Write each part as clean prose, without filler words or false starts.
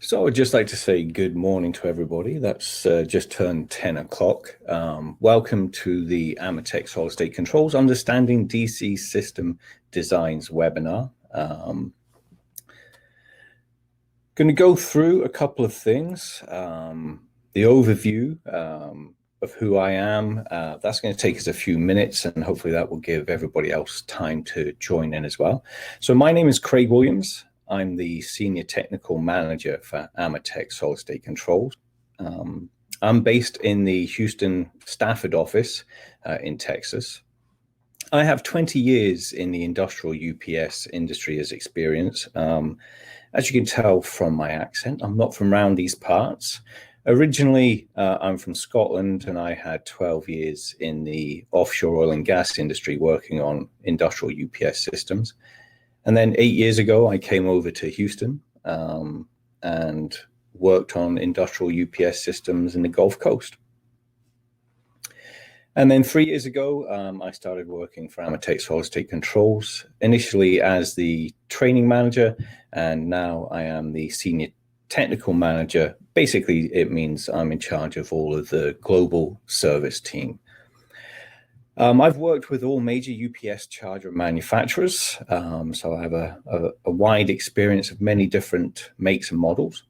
So I'd just like to say good morning to everybody. That's just turned 10 o'clock. Welcome to the Amatec Solid State Controls Understanding DC System Designs webinar. Going to go through a couple of things. The overview of who I am. That's going to take us a few minutes, and hopefully that will give everybody else time to join in as well. So my name is Craig Williams. I'm the Senior Technical Manager for Amatec Solid State Controls. I'm based in the Houston Stafford office in Texas. I have 20 years in the industrial UPS industry as experience. As you can tell from my accent, I'm not from around these parts. Originally, I'm from Scotland, and I had 12 years in the offshore oil and gas industry working on industrial UPS systems. And then 8 years ago, I came over to Houston and worked on industrial UPS systems in the Gulf Coast. And then 3 years ago, I started working for Amatec Solid State Controls, initially as the training manager, and now I am the senior technical manager. Basically, it means I'm in charge of all of the global service team. I've worked with all major UPS charger manufacturers, so I have a wide experience of many different makes and models.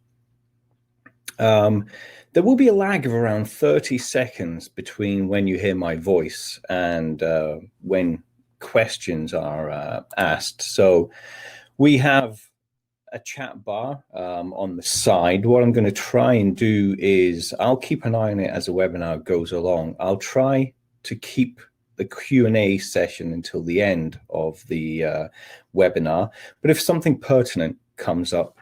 There will be a lag of around 30 seconds between when you hear my voice and when questions are asked. So we have a chat bar on the side. What I'm going to try and do is I'll keep an eye on it as the webinar goes along. I'll try to keep the Q&A session until the end of the webinar. But if something pertinent comes up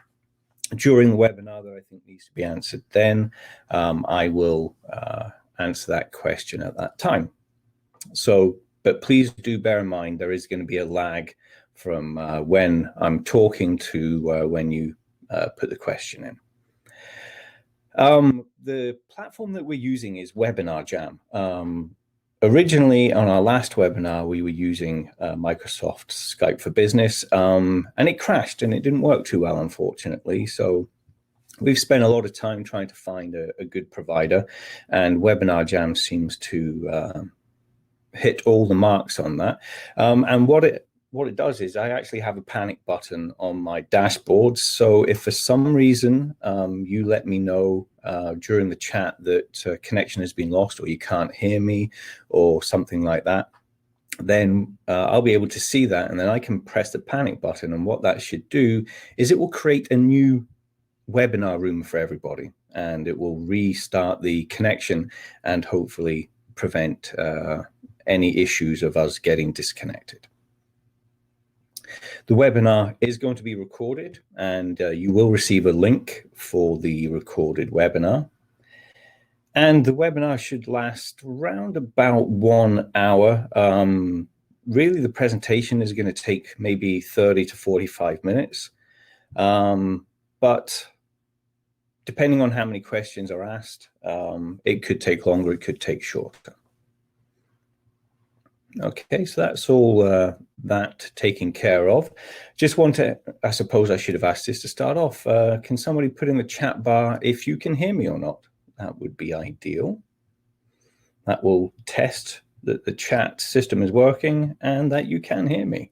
during the webinar that I think needs to be answered, then I will answer that question at that time. So, but please do bear in mind there is going to be a lag from when I'm talking to when you put the question in. The platform that we're using is Webinar Jam. Originally, on our last webinar, we were using Microsoft Skype for Business, and it crashed and it didn't work too well, unfortunately. So we've spent a lot of time trying to find a good provider, and Webinar Jam seems to hit all the marks on that. And what it does is I actually have a panic button on my dashboard. So if for some reason you let me know during the chat that connection has been lost, or you can't hear me, or something like that, then I'll be able to see that, and then I can press the panic button. And what that should do is it will create a new webinar room for everybody, and it will restart the connection and hopefully prevent any issues of us getting disconnected. The webinar is going to be recorded, and you will receive a link for the recorded webinar. And the webinar should last around about 1 hour. Really, the presentation is going to take maybe 30 to 45 minutes. But depending on how many questions are asked, it could take longer, it could take shorter. Okay, so that's all that taken care of. Just want to, I suppose I should have asked this to start off. Can somebody put in the chat bar if you can hear me or not? That would be ideal. That will test that the chat system is working and that you can hear me.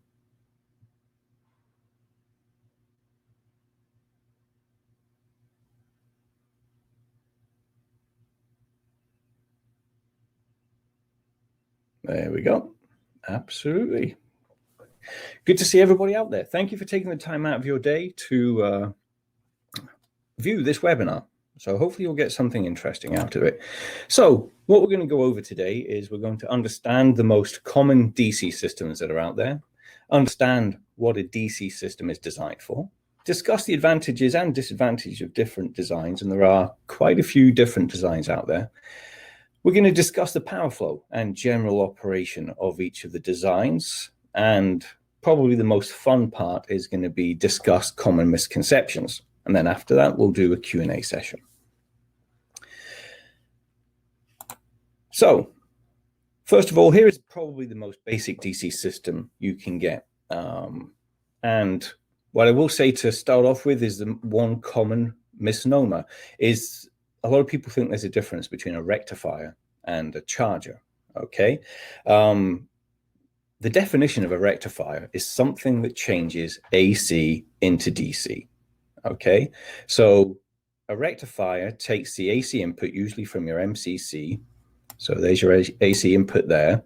There we go. Absolutely. Good to see everybody out there. Thank you for taking the time out of your day to view this webinar. So hopefully you'll get something interesting out of it. So what we're going to go over today is we're going to understand the most common DC systems that are out there, understand what a DC system is designed for, discuss the advantages and disadvantages of different designs, and there are quite a few different designs out there. We're going to discuss the power flow and general operation of each of the designs, and probably the most fun part is going to be discuss common misconceptions. And then after that, we'll do a Q&A session. So first of all, here is probably the most basic DC system you can get. And what I will say to start off with is the one common misnomer is a lot of people think there's a difference between a rectifier and a charger. Okay. The definition of a rectifier is something that changes AC into DC. Okay. So a rectifier takes the AC input, usually from your MCC. So there's your AC input there.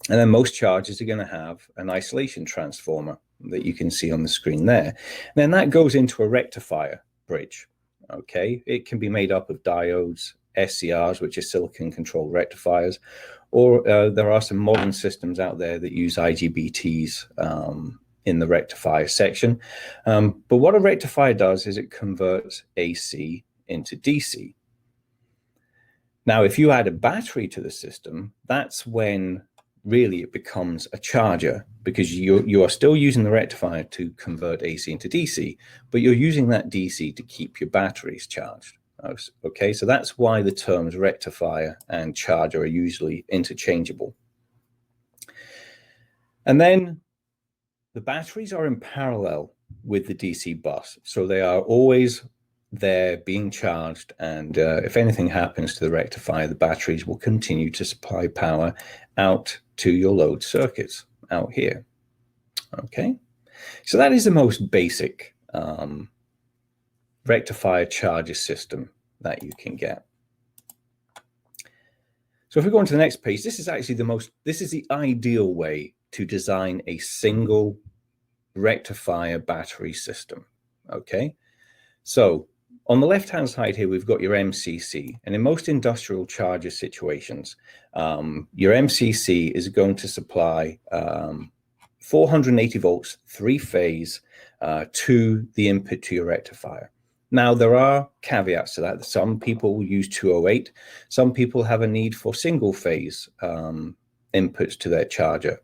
And then most chargers are going to have an isolation transformer that you can see on the screen there. And then that goes into a rectifier bridge. Okay. It can be made up of diodes, SCRs, which are silicon controlled rectifiers, or there are some modern systems out there that use IGBTs in the rectifier section. But what a rectifier does is it converts AC into DC. Now, if you add a battery to the system, that's when really it becomes a charger, because you are still using the rectifier to convert AC into DC, but you're using that DC to keep your batteries charged. Okay, so that's why the terms rectifier and charger are usually interchangeable. And then the batteries are in parallel with the DC bus, so they are always there being charged, and if anything happens to the rectifier, the batteries will continue to supply power out to your load circuits out here. Okay, so that is the most basic rectifier charger system that you can get. So if we go on to the next page, this is actually this is the ideal way to design a single rectifier battery system. Okay, so on the left-hand side here, we've got your MCC, and in most industrial charger situations, your MCC is going to supply 480 volts, three-phase, to the input to your rectifier. Now, there are caveats to that. Some people use 208. Some people have a need for single-phase inputs to their charger.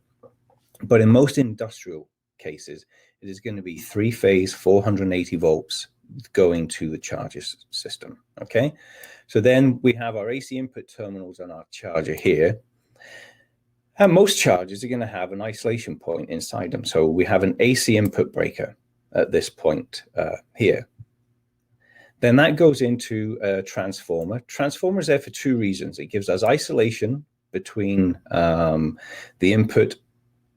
But in most industrial cases, it is going to be three-phase, 480 volts, going to the charger system. Okay, so then we have our AC input terminals on our charger here, and most chargers are going to have an isolation point inside them. So we have an AC input breaker at this point here. Then that goes into a transformer. Transformer is there for two reasons. It gives us isolation between the input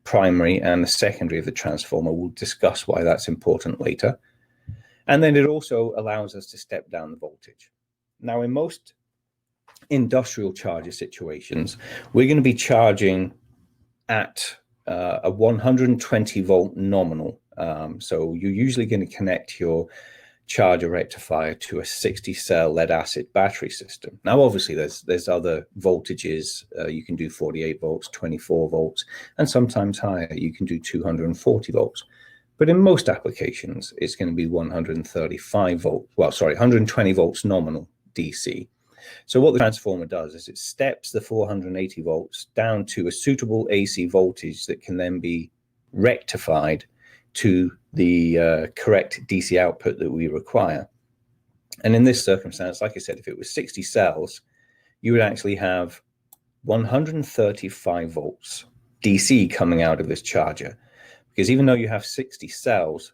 primary and the secondary of the transformer. We'll discuss why that's important later. And then it also allows us to step down the voltage. Now, in most industrial charger situations, we're going to be charging at a 120 volt nominal. So you're usually going to connect your charger rectifier to a 60 cell lead acid battery system. Now, obviously, there's other voltages. You can do 48 volts, 24 volts, and sometimes higher. You can do 240 volts. But in most applications, it's going to be 135 volts. Well, sorry, 120 volts nominal DC. So what the transformer does is it steps the 480 volts down to a suitable AC voltage that can then be rectified to the correct DC output that we require. And in this circumstance, like I said, if it was 60 cells, you would actually have 135 volts DC coming out of this charger. Because even though you have 60 cells,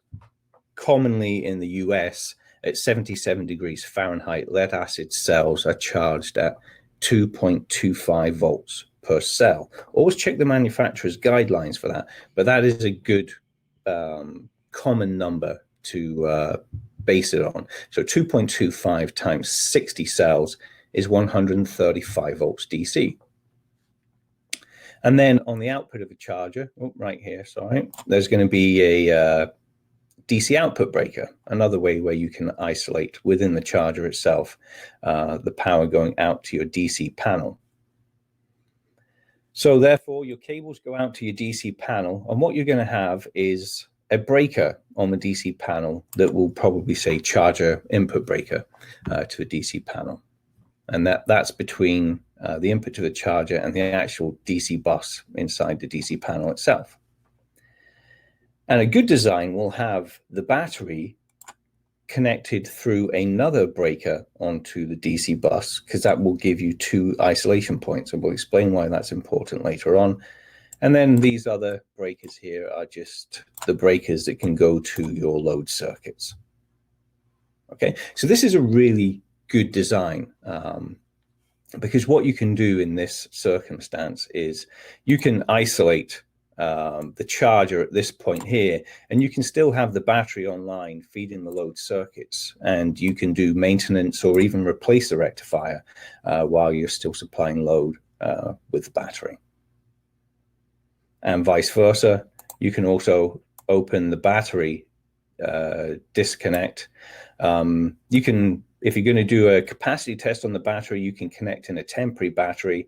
commonly in the US at 77 degrees Fahrenheit, lead acid cells are charged at 2.25 volts per cell. Always check the manufacturer's guidelines for that, but that is a good common number to base it on. So 2.25 times 60 cells is 135 volts DC. And then on the output of a charger, right here, sorry, there's going to be a DC output breaker, another way where you can isolate within the charger itself the power going out to your DC panel. So therefore, your cables go out to your DC panel, and what you're going to have is a breaker on the DC panel that will probably say charger input breaker to the DC panel. And that's between the input to the charger and the actual DC bus inside the DC panel itself. And a good design will have the battery connected through another breaker onto the DC bus, because that will give you two isolation points, and we'll explain why that's important later on. And then these other breakers here are just the breakers that can go to your load circuits. Okay, so this is a really good design, because what you can do in this circumstance is you can isolate the charger at this point here, and you can still have the battery online feeding the load circuits, and you can do maintenance or even replace the rectifier while you're still supplying load with the battery. And vice versa, you can also open the battery disconnect. You can, if you're going to do a capacity test on the battery, you can connect in a temporary battery,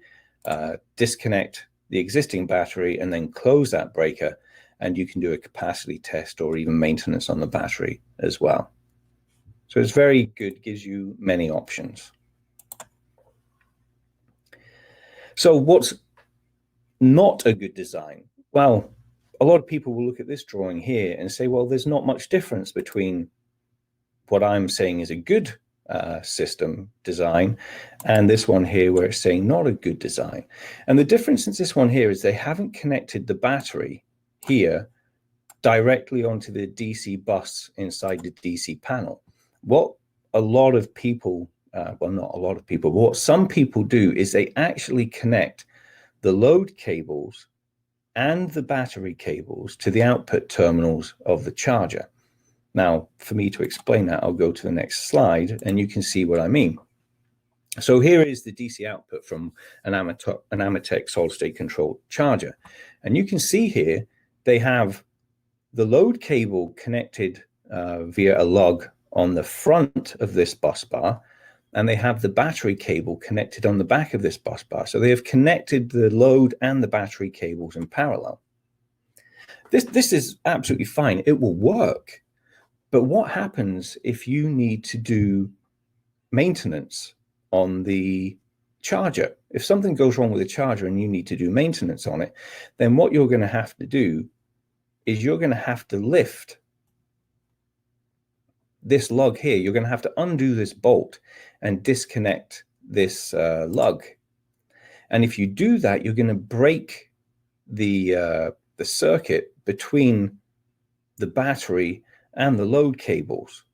disconnect the existing battery, and then close that breaker, and you can do a capacity test or even maintenance on the battery as well. So it's very good, gives you many options. So what's not a good design? Well, a lot of people will look at this drawing here and say, well, there's not much difference between what I'm saying is a good system design and this one here where it's saying not a good design. And the difference in this one here is they haven't connected the battery here directly onto the DC bus inside the DC panel. What a lot of people, well, not a lot of people, but what some people do is they actually connect the load cables and the battery cables to the output terminals of the charger. Now, for me to explain that, I'll go to the next slide and you can see what I mean. So here is the DC output from an Amatec solid-state controlled charger. And you can see here, they have the load cable connected via a lug on the front of this bus bar, and they have the battery cable connected on the back of this bus bar. So they have connected the load and the battery cables in parallel. This is absolutely fine. It will work. But what happens if you need to do maintenance on the charger? If something goes wrong with the charger and you need to do maintenance on it, then what you're going to have to do is you're going to have to lift this lug here. You're going to have to undo this bolt and disconnect this lug. And if you do that, you're going to break the circuit between the battery and the load cables,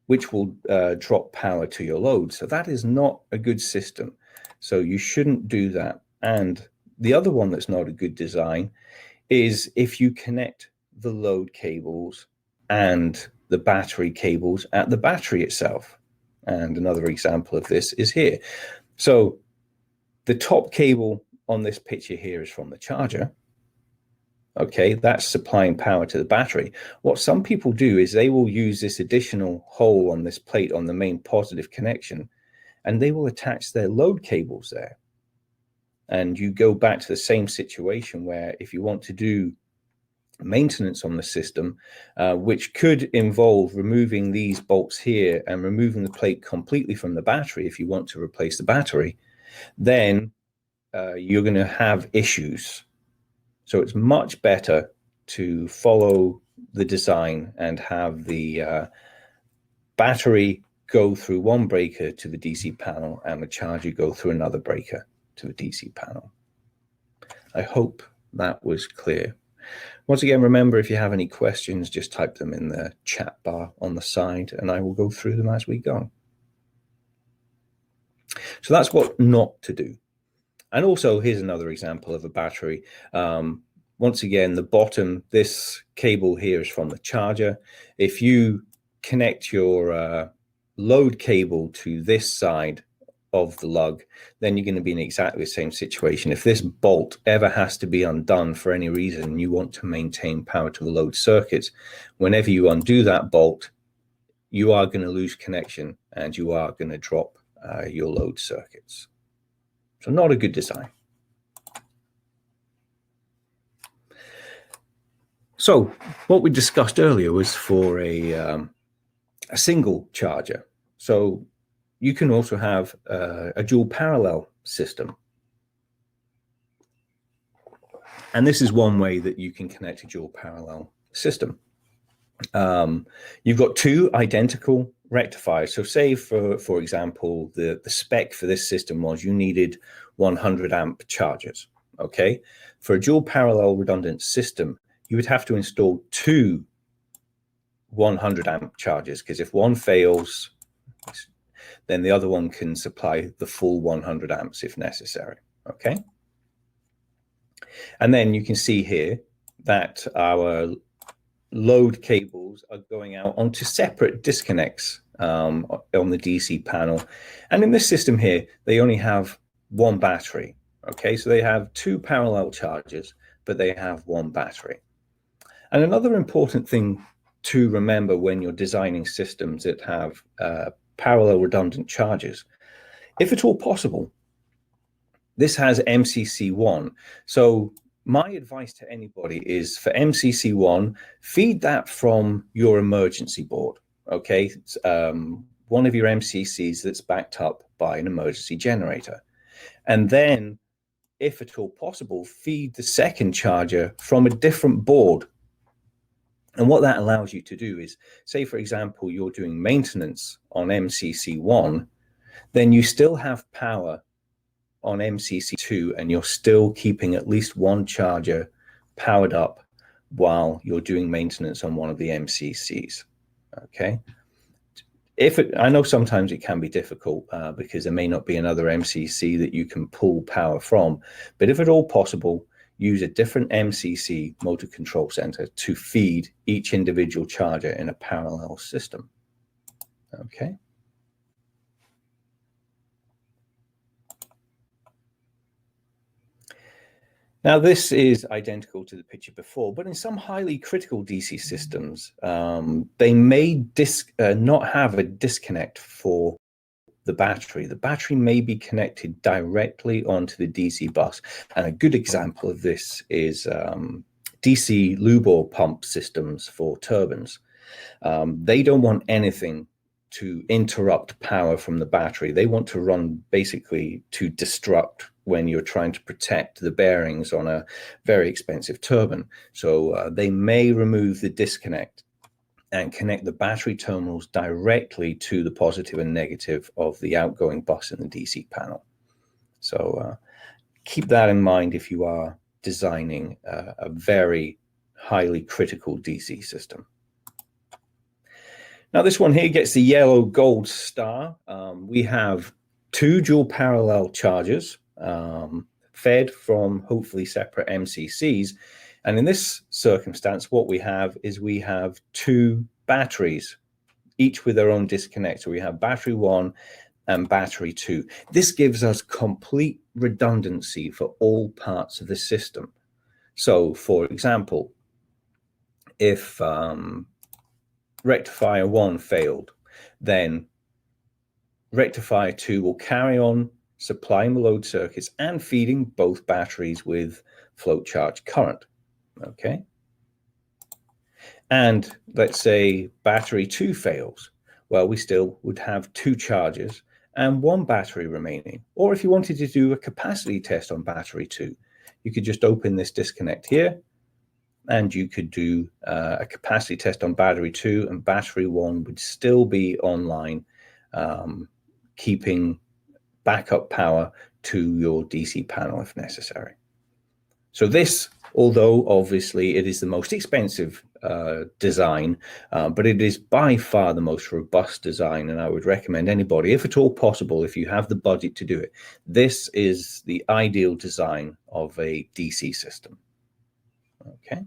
which will drop power to your load. So that is not a good system. So you shouldn't do that. And the other one that's not a good design is if you connect the load cables and the battery cables at the battery itself. And another example of this is here. So the top cable on this picture here is from the charger. Okay, that's supplying power to the battery. What some people do is they will use this additional hole on this plate on the main positive connection, and they will attach their load cables there. And you go back to the same situation where if you want to do maintenance on the system, which could involve removing these bolts here and removing the plate completely from the battery if you want to replace the battery, then you're going to have issues. So it's much better to follow the design and have the battery go through one breaker to the DC panel and the charger go through another breaker to the DC panel. I hope that was clear. Once again, remember, if you have any questions, just type them in the chat bar on the side and I will go through them as we go. So that's what not to do. And also, here's another example of a battery. Once again, the bottom, this cable here is from the charger. If you connect your load cable to this side of the lug, then you're going to be in exactly the same situation. If this bolt ever has to be undone for any reason, you want to maintain power to the load circuits, whenever you undo that bolt, you are going to lose connection and you are going to drop your load circuits. So not a good design. So what we discussed earlier was for a single charger. So you can also have a dual parallel system. And this is one way that you can connect a dual parallel system. You've got two identical rectifiers. So say, for example, the spec for this system was you needed 100 amp chargers. Okay. For a dual parallel redundant system, you would have to install two 100 amp chargers, because if one fails, then the other one can supply the full 100 amps if necessary. Okay. And then you can see here that our load cables are going out onto separate disconnects on the DC panel. And in this system here, they only have one battery. Okay, so they have two parallel chargers, but they have one battery. And another important thing to remember when you're designing systems that have parallel redundant chargers, if at all possible, this has MCC1. So my advice to anybody is for MCC1, feed that from your emergency board, okay? One of your MCCs that's backed up by an emergency generator. And then, if at all possible, feed the second charger from a different board. And what that allows you to do is, say, for example, you're doing maintenance on MCC1, then you still have power on MCC2, and you're still keeping at least one charger powered up while you're doing maintenance on one of the MCCs. Okay. I know sometimes it can be difficult because there may not be another MCC that you can pull power from, but if at all possible, use a different MCC, motor control center, to feed each individual charger in a parallel system. Okay. Now, this is identical to the picture before, but in some highly critical DC systems, they may not have a disconnect for the battery. The battery may be connected directly onto the DC bus. And a good example of this is DC lube oil pump systems for turbines. They don't want anything to interrupt power from the battery. They want to run basically to destruct when you're trying to protect the bearings on a very expensive turbine. So they may remove the disconnect and connect the battery terminals directly to the positive and negative of the outgoing bus in the DC panel. So keep that in mind if you are designing a very highly critical DC system. Now, this one here gets the yellow gold star. We have two dual parallel chargers fed from hopefully separate MCCs. And in this circumstance, what we have is we have two batteries, each with their own disconnect. So we have battery 1 and battery 2. This gives us complete redundancy for all parts of the system. So, for example, if rectifier 1 failed, then rectifier 2 will carry on supplying the load circuits and feeding both batteries with float charge current. Okay. And let's say battery 2 fails. Well, we still would have two chargers and one battery remaining. Or if you wanted to do a capacity test on battery 2, you could just open this disconnect here and you could do a capacity test on battery 2, and battery 1 would still be online, keeping backup power to your DC panel if necessary. So this, although obviously it is the most expensive design, but it is by far the most robust design, and I would recommend anybody, if at all possible, if you have the budget to do it, this is the ideal design of a DC system. Okay.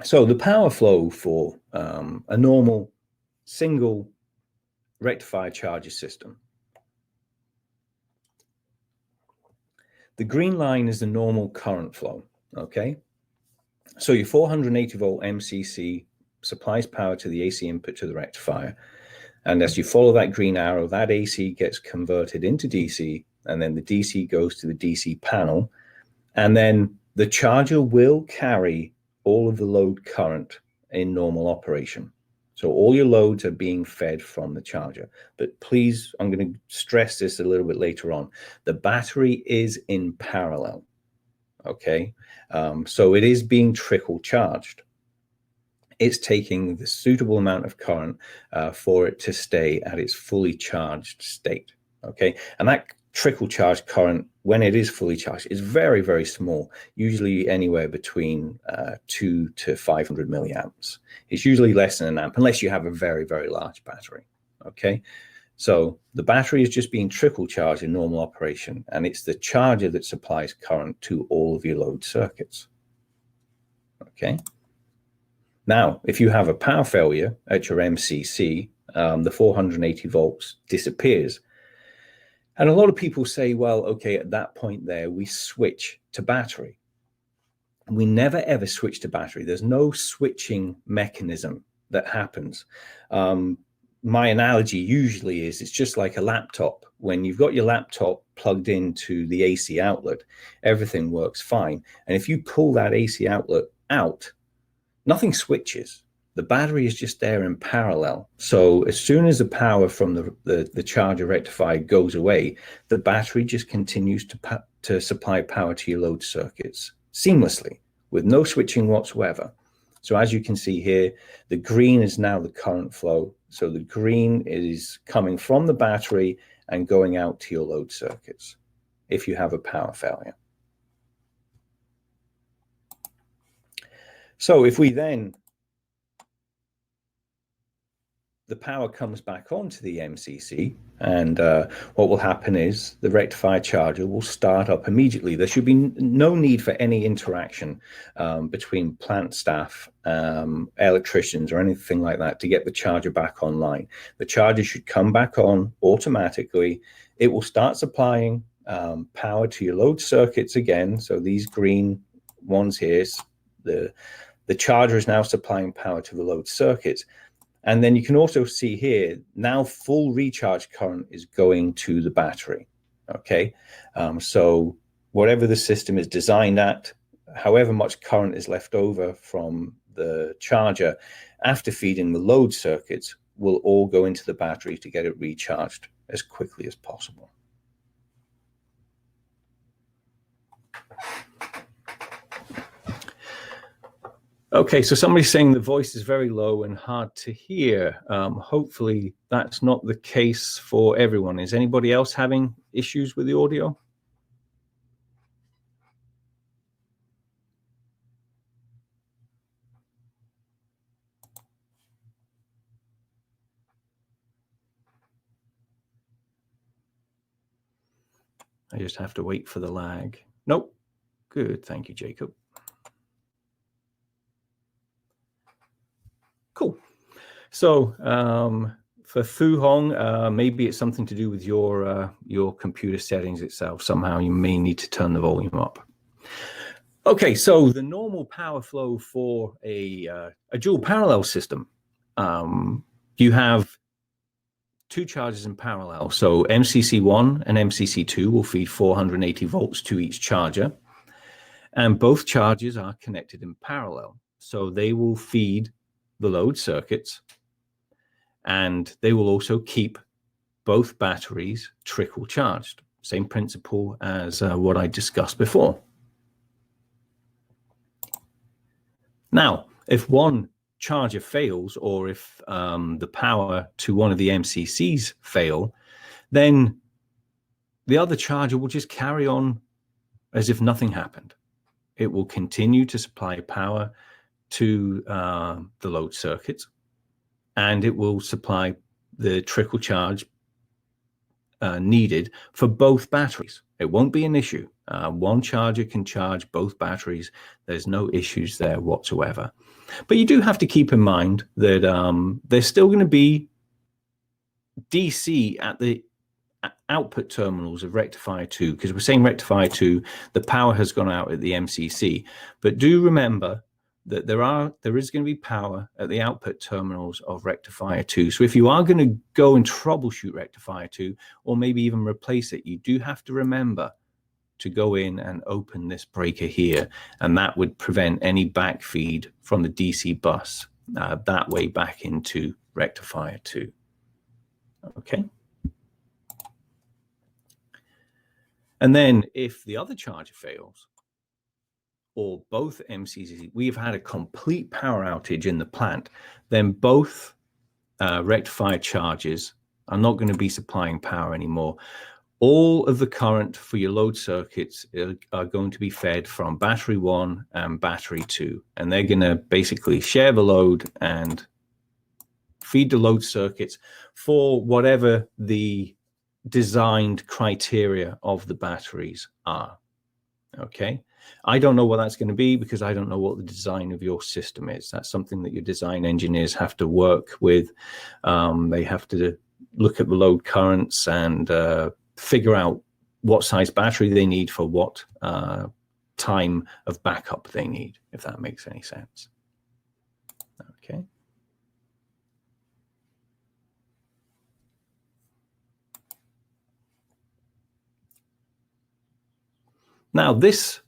So the power flow for a normal single rectifier charger system. The green line is the normal current flow, okay? So your 480 volt MCC supplies power to the AC input to the rectifier. And as you follow that green arrow, that AC gets converted into DC, and then the DC goes to the DC panel. And then the charger will carry all of the load current in normal operation. So all your loads are being fed from the charger. But please, I'm going to stress this a little bit later on. The battery is in parallel, okay? So it is being trickle charged. It's taking the suitable amount of current for it to stay at its fully charged state, okay? And that trickle charge current, when it is fully charged, is very, very small, usually anywhere between 2 to 500 milliamps. It's usually less than an amp, unless you have a very, very large battery. Okay, so the battery is just being trickle charged in normal operation, and it's the charger that supplies current to all of your load circuits. Okay. Now, if you have a power failure at your MCC, the 480 volts disappears. And a lot of people say, well, okay, at that point there, we switch to battery. We never ever switch to battery. There's no switching mechanism that happens. My analogy usually is it's just like a laptop. When you've got your laptop plugged into the AC outlet, everything works fine. And if you pull that AC outlet out, nothing switches. The battery is just there in parallel. So as soon as the power from the charger rectifier goes away, the battery just continues to supply power to your load circuits seamlessly with no switching whatsoever. So as you can see here, the green is now the current flow. So the green is coming from the battery and going out to your load circuits if you have a power failure. So if we then, the power comes back onto the MCC, and what will happen is the rectifier charger will start up immediately. There should be no need for any interaction between plant staff, electricians, or anything like that to get the charger back online. The charger should come back on automatically. It will start supplying power to your load circuits again. So these green ones here, the charger is now supplying power to the load circuits. And then you can also see here, now full recharge current is going to the battery, okay? So whatever the system is designed at, however much current is left over from the charger after feeding the load circuits will all go into the battery to get it recharged as quickly as possible. Okay, so somebody's saying the voice is very low and hard to hear. Hopefully that's not the case for everyone. Is anybody else having issues with the audio? I just have to wait for the lag. Nope. Good. Thank you, Jacob. Cool. So for Fu Hong, maybe it's something to do with your computer settings itself. Somehow you may need to turn the volume up. Okay, so the normal power flow for a dual parallel system, you have two charges in parallel. So MCC1 and MCC2 will feed 480 volts to each charger, and both charges are connected in parallel. So they will feed the load circuits, and they will also keep both batteries trickle charged. Same principle as what I discussed before. Now, if one charger fails, or if the power to one of the MCCs fail, then the other charger will just carry on as if nothing happened. It will continue to supply power to the load circuits, and it will supply the trickle charge needed for both batteries. It won't be an issue. One charger can charge both batteries. There's no issues there whatsoever. But you do have to keep in mind that there's still going to be DC at the output terminals of rectifier 2, because we're saying rectifier 2, the power has gone out at the MCC. But do remember that there is going to be power at the output terminals of rectifier 2. So if you are going to go and troubleshoot rectifier 2, or maybe even replace it, you do have to remember to go in and open this breaker here, and that would prevent any backfeed from the DC bus that way back into rectifier 2. Okay. And then if the other charger fails, or both MCCs, we've had a complete power outage in the plant, then both rectifier charges are not going to be supplying power anymore. all of the current for your load circuits are going to be fed from battery 1 and battery 2. And they're going to basically share the load and feed the load circuits for whatever the designed criteria of the batteries are. Okay. I don't know what that's going to be because I don't know what the design of your system is. That's something that your design engineers have to work with. They have to look at the load currents and figure out what size battery they need for what time of backup they need, if that makes any sense. Okay. Now, this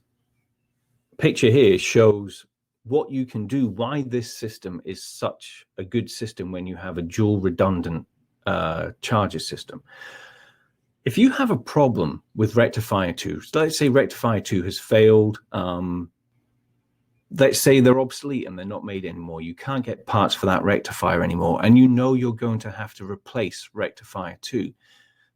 picture here shows what you can do, why this system is such a good system when you have a dual redundant charger system. If you have a problem with rectifier 2, so let's say rectifier 2 has failed, let's say they're obsolete and they're not made anymore, you can't get parts for that rectifier anymore, and you know you're going to have to replace rectifier 2,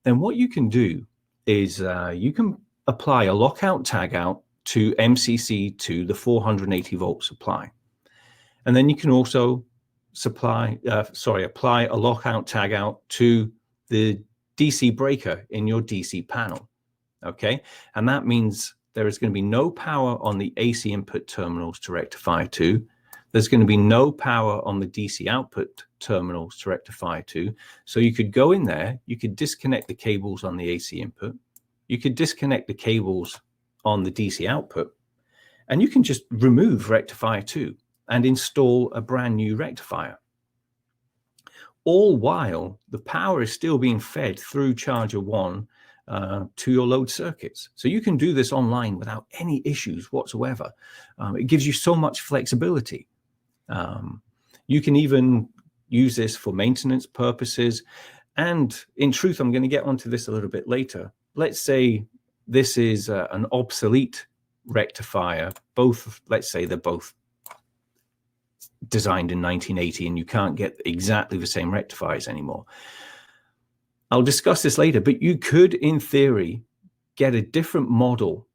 then what you can do is you can apply a lockout tagout to MCC to the 480 volt supply. And then you can also apply a lockout tagout to the DC breaker in your DC panel. Okay. And that means there is going to be no power on the AC input terminals to rectifier 2. There's going to be no power on the DC output terminals to rectifier 2. So you could go in there, you could disconnect the cables on the AC input. You could disconnect the cables on the DC output, and you can just remove rectifier 2 and install a brand new rectifier. All while the power is still being fed through charger 1 to your load circuits. So you can do this online without any issues whatsoever. It gives you so much flexibility. You can even use this for maintenance purposes. And in truth, I'm going to get onto this a little bit later. Let's say this is an obsolete rectifier. Let's say they're both designed in 1980 and you can't get exactly the same rectifiers anymore. I'll discuss this later, but you could, in theory, get a different model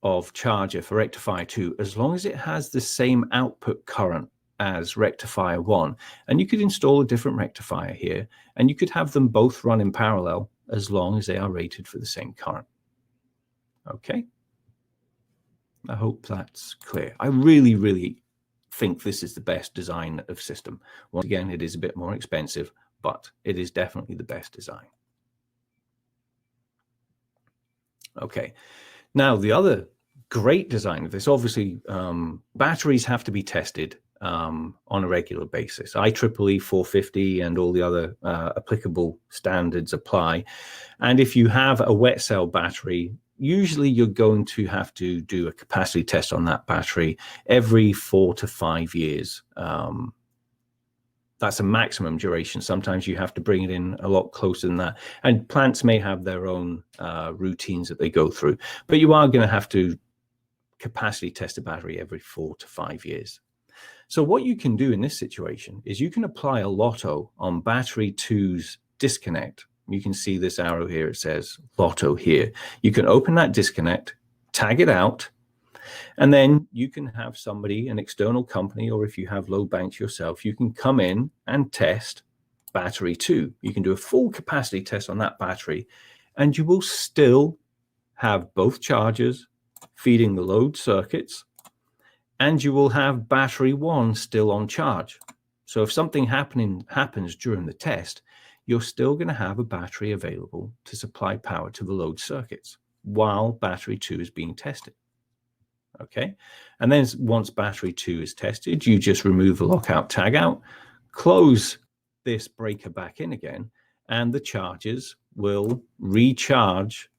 of charger for rectifier 2 as long as it has the same output current as rectifier 1. And you could install a different rectifier here, and you could have them both run in parallel as long as they are rated for the same current. Okay. I hope that's clear. I really, really think this is the best design of system. Once again, it is a bit more expensive, but it is definitely the best design. Okay. Now, the other great design of this, obviously, batteries have to be tested on a regular basis. IEEE 450 and all the other applicable standards apply. And if you have a wet cell battery, usually you're going to have to do a capacity test on that battery every 4 to 5 years. That's a maximum duration. Sometimes you have to bring it in a lot closer than that. And plants may have their own routines that they go through. But you are going to have to capacity test a battery every 4 to 5 years. So what you can do in this situation is you can apply a lotto on battery 2's disconnect. You can see this arrow here. It says lotto here. You can open that disconnect, tag it out, and then you can have somebody, an external company, or if you have load banks yourself, you can come in and test battery 2. You can do a full capacity test on that battery, and you will still have both chargers feeding the load circuits, and you will have battery 1 still on charge. So if something happens during the test, you're still going to have a battery available to supply power to the load circuits while battery 2 is being tested. Okay. And then once battery 2 is tested, you just remove the lockout tagout, close this breaker back in again, and the chargers will recharge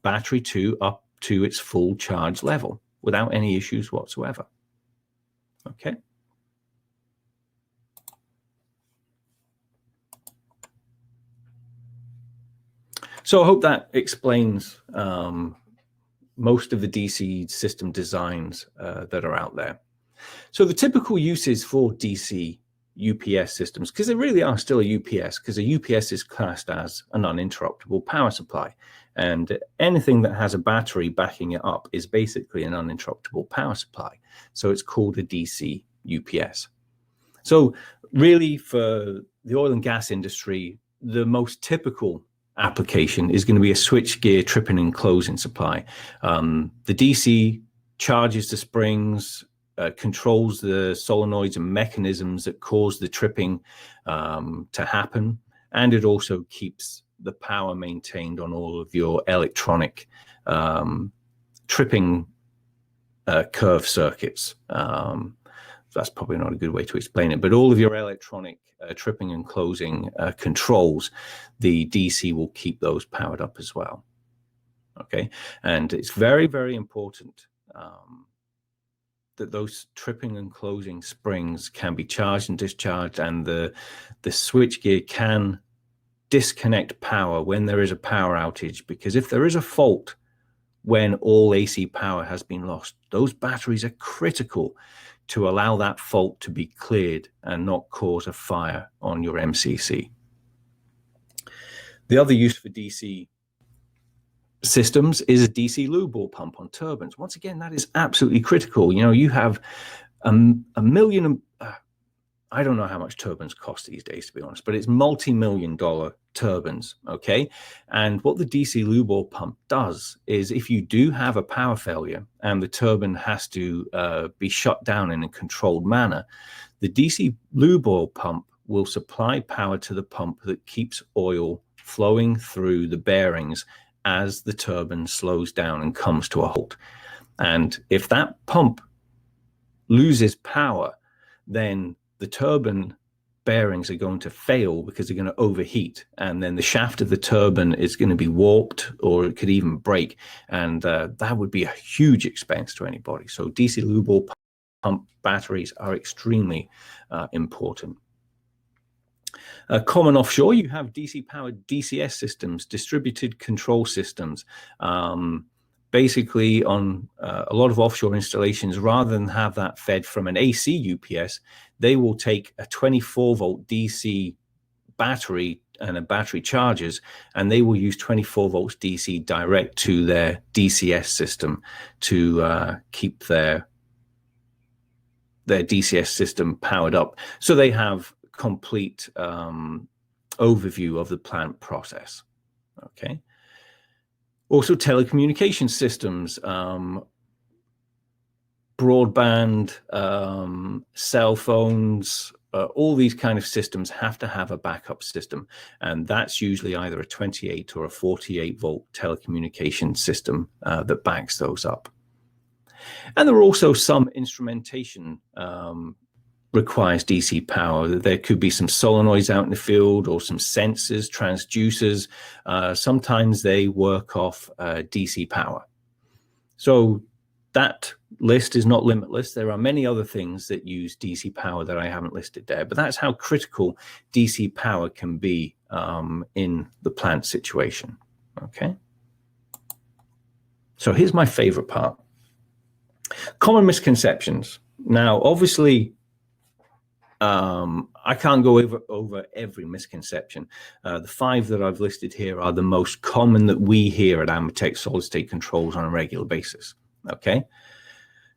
battery 2 up to its full charge level without any issues whatsoever. Okay. So I hope that explains most of the DC system designs that are out there. So the typical uses for DC UPS systems, because they really are still a UPS, because a UPS is classed as an uninterruptible power supply. And anything that has a battery backing it up is basically an uninterruptible power supply. So it's called a DC UPS. So really, for the oil and gas industry, the most typical application is going to be a switchgear tripping and closing supply. The DC charges the springs, controls the solenoids and mechanisms that cause the tripping to happen, and it also keeps the power maintained on all of your electronic tripping curve circuits. That's probably not a good way to explain it, but all of your electronic tripping and closing controls, the DC will keep those powered up as well. Okay, and it's very, very important that those tripping and closing springs can be charged and discharged, and the switchgear can disconnect power when there is a power outage, because if there is a fault when all AC power has been lost, those batteries are critical to allow that fault to be cleared and not cause a fire on your MCC. The other use for DC systems is a DC lube oil pump on turbines. Once again, that is absolutely critical. You know, you have a million, I don't know how much turbines cost these days, to be honest, but it's multi-million-dollar turbines, okay? And what the DC lube oil pump does is, if you do have a power failure and the turbine has to be shut down in a controlled manner, the DC lube oil pump will supply power to the pump that keeps oil flowing through the bearings as the turbine slows down and comes to a halt. And if that pump loses power, then the turbine bearings are going to fail because they're going to overheat, and then the shaft of the turbine is going to be warped, or it could even break, and that would be a huge expense to anybody. So DC lube oil pump batteries are extremely important. Common offshore, you have DC powered DCS systems, distributed control systems. Basically, on a lot of offshore installations, rather than have that fed from an AC UPS, they will take a 24-volt DC battery and a battery chargers, and they will use 24 volts DC direct to their DCS system to keep their DCS system powered up. So they have complete overview of the plant process. Okay. Also, telecommunication systems, broadband, cell phones, all these kind of systems have to have a backup system. And that's usually either a 28 or a 48 volt telecommunication system that backs those up. And there are also some instrumentation requires DC power. There could be some solenoids out in the field, or some sensors, transducers. Sometimes they work off DC power. So that list is not limitless. There are many other things that use DC power that I haven't listed there, but that's how critical DC power can be in the plant situation. Okay. So here's my favorite part. Common misconceptions. Now, obviously, I can't go over every misconception. The 5 that I've listed here are the most common that we hear at AMETEK Solid State Controls on a regular basis. Okay.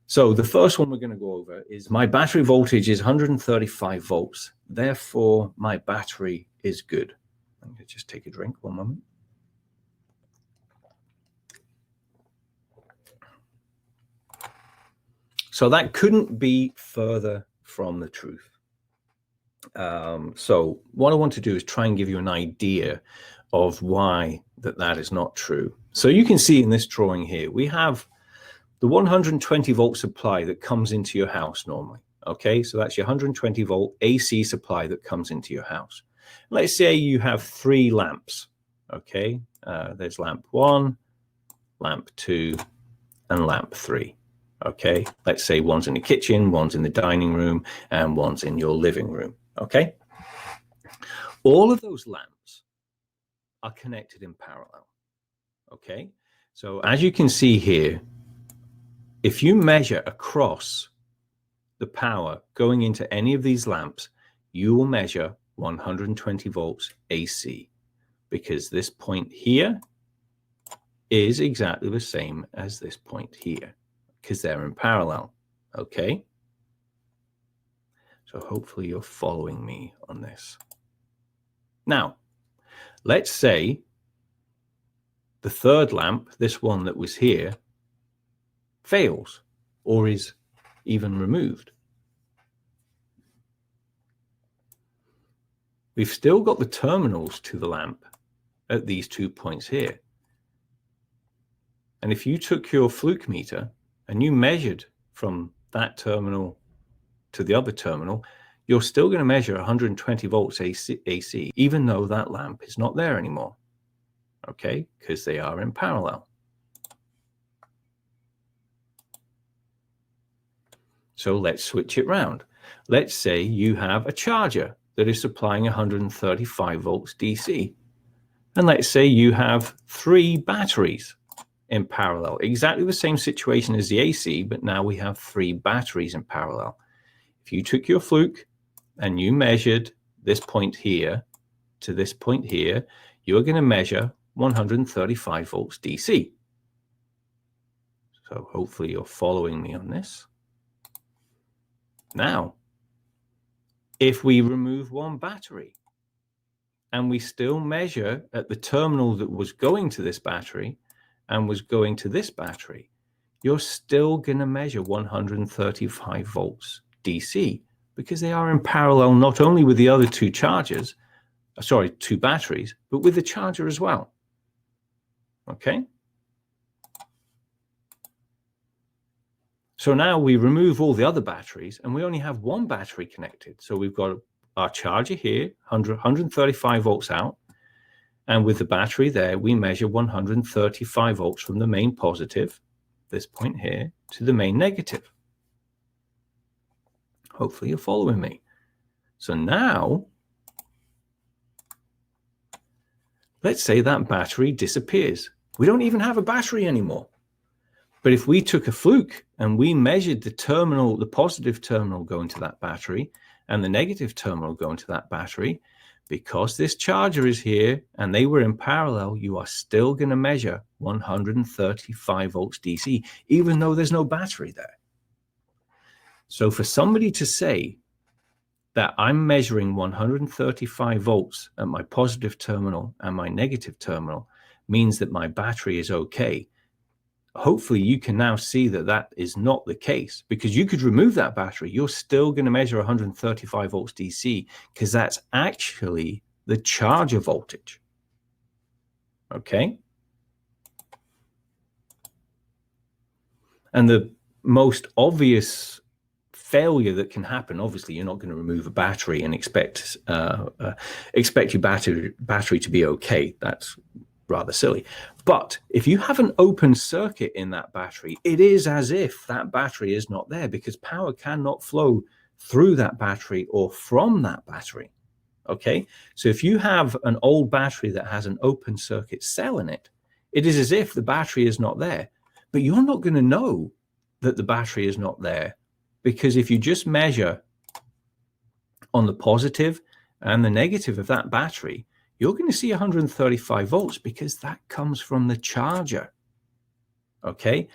So the first one we're going to go over is, my battery voltage is 135 volts. Therefore, my battery is good. I'm going to just take a drink, one moment. So that couldn't be further from the truth. So what I want to do is try and give you an idea of why that is not true. So you can see in this drawing here, we have the 120 volt supply that comes into your house normally. Okay, so that's your 120 volt AC supply that comes into your house. Let's say you have 3 lamps. Okay, there's lamp 1, lamp 2, and lamp 3. Okay, let's say one's in the kitchen, one's in the dining room, and one's in your living room. Okay, all of those lamps are connected in parallel. Okay, so as you can see here, if you measure across the power going into any of these lamps, you will measure 120 volts AC, because this point here is exactly the same as this point here, because they're in parallel. Okay? So hopefully you're following me on this. Now, let's say the third lamp, this one that was here, fails or is even removed. We've still got the terminals to the lamp at these 2 points here. And if you took your fluke meter and you measured from that terminal to the other terminal, you're still going to measure 120 volts AC, even though that lamp is not there anymore. Okay, because they are in parallel. So let's switch it round. Let's say you have a charger that is supplying 135 volts DC. And let's say you have 3 batteries in parallel. Exactly the same situation as the AC, but now we have 3 batteries in parallel. If you took your fluke and you measured this point here to this point here, you're going to measure 135 volts DC. So hopefully you're following me on this. Now, if we remove one battery and we still measure at the terminal that was going to this battery and was going to this battery, you're still going to measure 135 volts DC, because they are in parallel not only with the other 2 chargers, 2 batteries, but with the charger as well. Okay? So now we remove all the other batteries and we only have one battery connected. So we've got our charger here, 135 volts out. And with the battery there, we measure 135 volts from the main positive, this point here, to the main negative. Hopefully you're following me. So now, let's say that battery disappears. We don't even have a battery anymore. But if we took a fluke and we measured the terminal, the positive terminal going to that battery and the negative terminal going to that battery, because this charger is here and they were in parallel, you are still going to measure 135 volts DC, even though there's no battery there. So for somebody to say that I'm measuring 135 volts at my positive terminal and my negative terminal means that my battery is okay, hopefully you can now see that that is not the case, because you could remove that battery. You're still going to measure 135 volts DC, because that's actually the charger voltage. Okay? And the most obvious failure that can happen, obviously you're not going to remove a battery and expect your battery to be okay. That's rather silly. But if you have an open circuit in that battery, it is as if that battery is not there, because power cannot flow through that battery or from that battery. Okay, so if you have an old battery that has an open circuit cell in it, it is as if the battery is not there. But you're not going to know that the battery is not there, because if you just measure on the positive and the negative of that battery, you're going to see 135 volts, because that comes from the charger. Okay,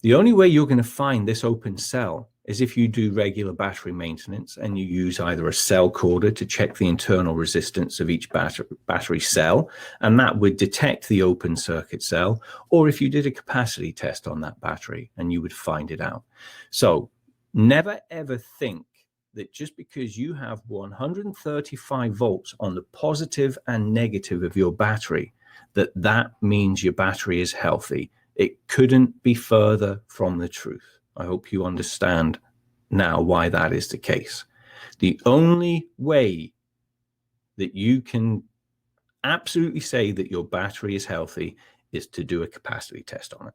the only way you're going to find this open cell is if you do regular battery maintenance and you use either a cell coder to check the internal resistance of each battery cell, and that would detect the open circuit cell, or if you did a capacity test on that battery and you would find it out. So never ever think that just because you have 135 volts on the positive and negative of your battery, that means your battery is healthy. It couldn't be further from the truth. I hope you understand now why that is the case. The only way that you can absolutely say that your battery is healthy is to do a capacity test on it.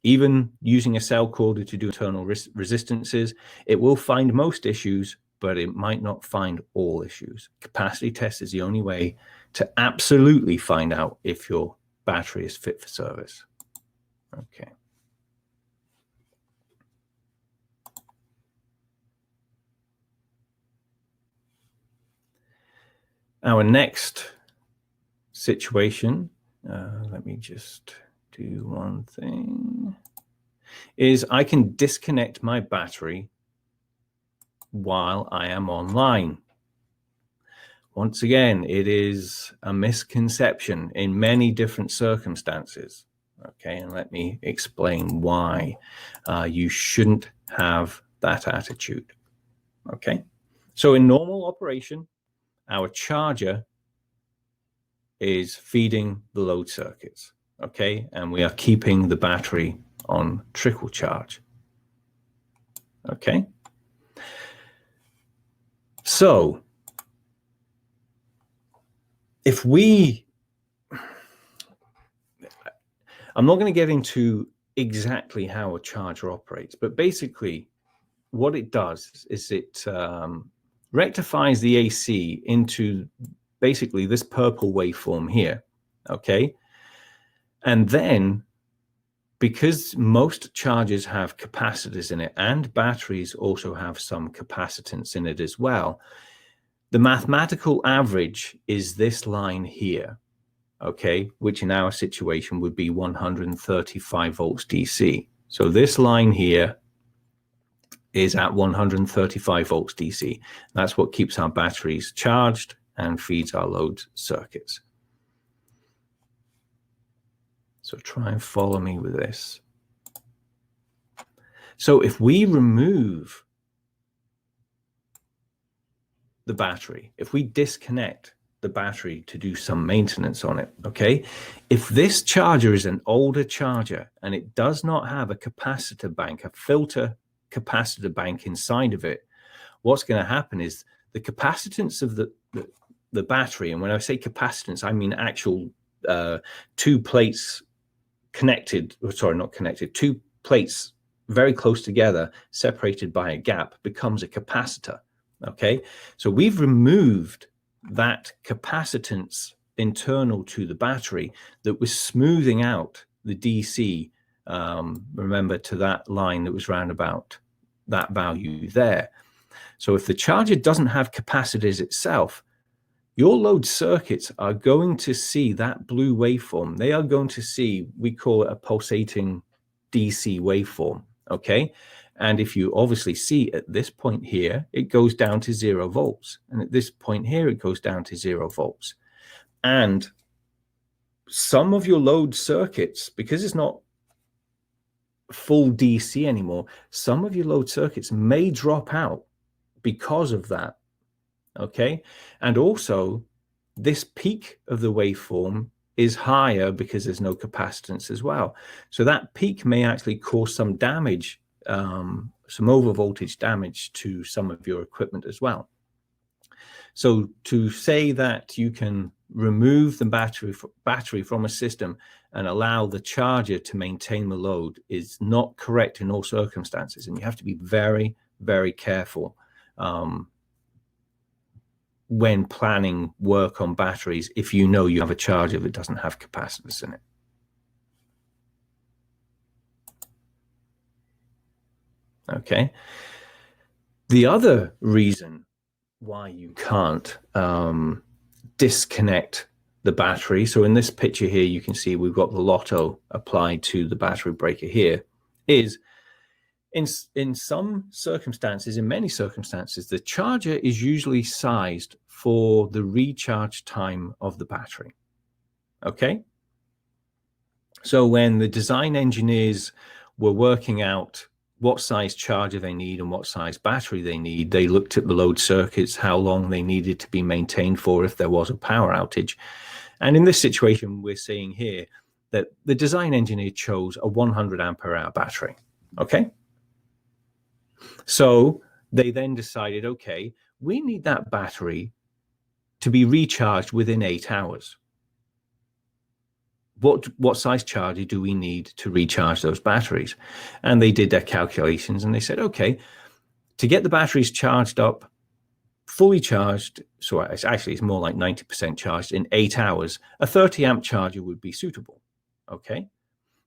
Even using a cell coder to do internal resistances, it will find most issues, but it might not find all issues. Capacity test is the only way to absolutely find out if your battery is fit for service. Okay. Our next situation, let me just do one thing, is I can disconnect my battery while I am online. Once again, it is a misconception in many different circumstances. Okay, and let me explain why you shouldn't have that attitude. Okay, so in normal operation, our charger is feeding the load circuits. Okay, and we are keeping the battery on trickle charge. Okay, so if we, I'm not going to get into exactly how a charger operates, but basically what it does is it rectifies the AC into basically this purple waveform here. Okay, and then because most chargers have capacitors in it and batteries also have some capacitance in it as well, the mathematical average is this line here, okay, which in our situation would be 135 volts DC. So this line here is at 135 volts DC. That's what keeps our batteries charged and feeds our load circuits. So try and follow me with this. So if we remove the battery, if we disconnect the battery to do some maintenance on it, okay, if this charger is an older charger and it does not have a capacitor bank, a filter capacitor bank inside of it, what's going to happen is the capacitance of the battery, and when I say capacitance, I mean actual two plates connected, sorry, not connected, two plates very close together, separated by a gap, becomes a capacitor. Okay, so we've removed that capacitance internal to the battery that was smoothing out the DC. Remember, to that line that was round about that value there. So if the charger doesn't have capacitors itself, your load circuits are going to see that blue waveform. They are going to see, we call it a pulsating DC waveform, okay? And if you obviously see at this point here, it goes down to 0 volts. And at this point here, it goes down to 0 volts. And some of your load circuits, because it's not full DC anymore, some of your load circuits may drop out because of that. Okay, and also this peak of the waveform is higher because there's no capacitance as well. So that peak may actually cause some damage, some over voltage damage to some of your equipment as well. So to say that you can remove the battery from a system and allow the charger to maintain the load is not correct in all circumstances, and you have to be very, very careful when planning work on batteries if you know you have a charger that doesn't have capacitors in it. Okay. The other reason why you can't disconnect the battery, so in this picture here you can see we've got the lotto applied to the battery breaker here, is in some circumstances, in many circumstances, the charger is usually sized for the recharge time of the battery. Okay, so when the design engineers were working out what size charger they need and what size battery they need, they looked at the load circuits, how long they needed to be maintained for if there was a power outage. And in this situation, we're seeing here that the design engineer chose a 100 ampere hour battery. Okay, so they then decided, okay, we need that battery to be recharged within 8 hours. What size charger do we need to recharge those batteries? And they did their calculations and they said, okay, to get the batteries charged up, fully charged, so it's more like 90% charged in 8 hours, a 30 amp charger would be suitable. Okay.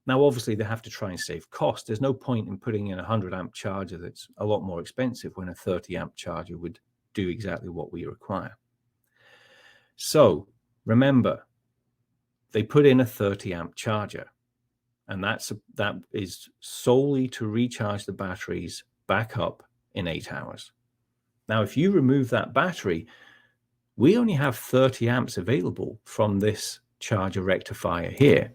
Now, obviously, they have to try and save cost. There's no point in putting in a 100 amp charger that's a lot more expensive when a 30 amp charger would do exactly what we require. So remember, they put in a 30 amp charger, and that is solely to recharge the batteries back up in 8 hours. Now, if you remove that battery, we only have 30 amps available from this charger rectifier here.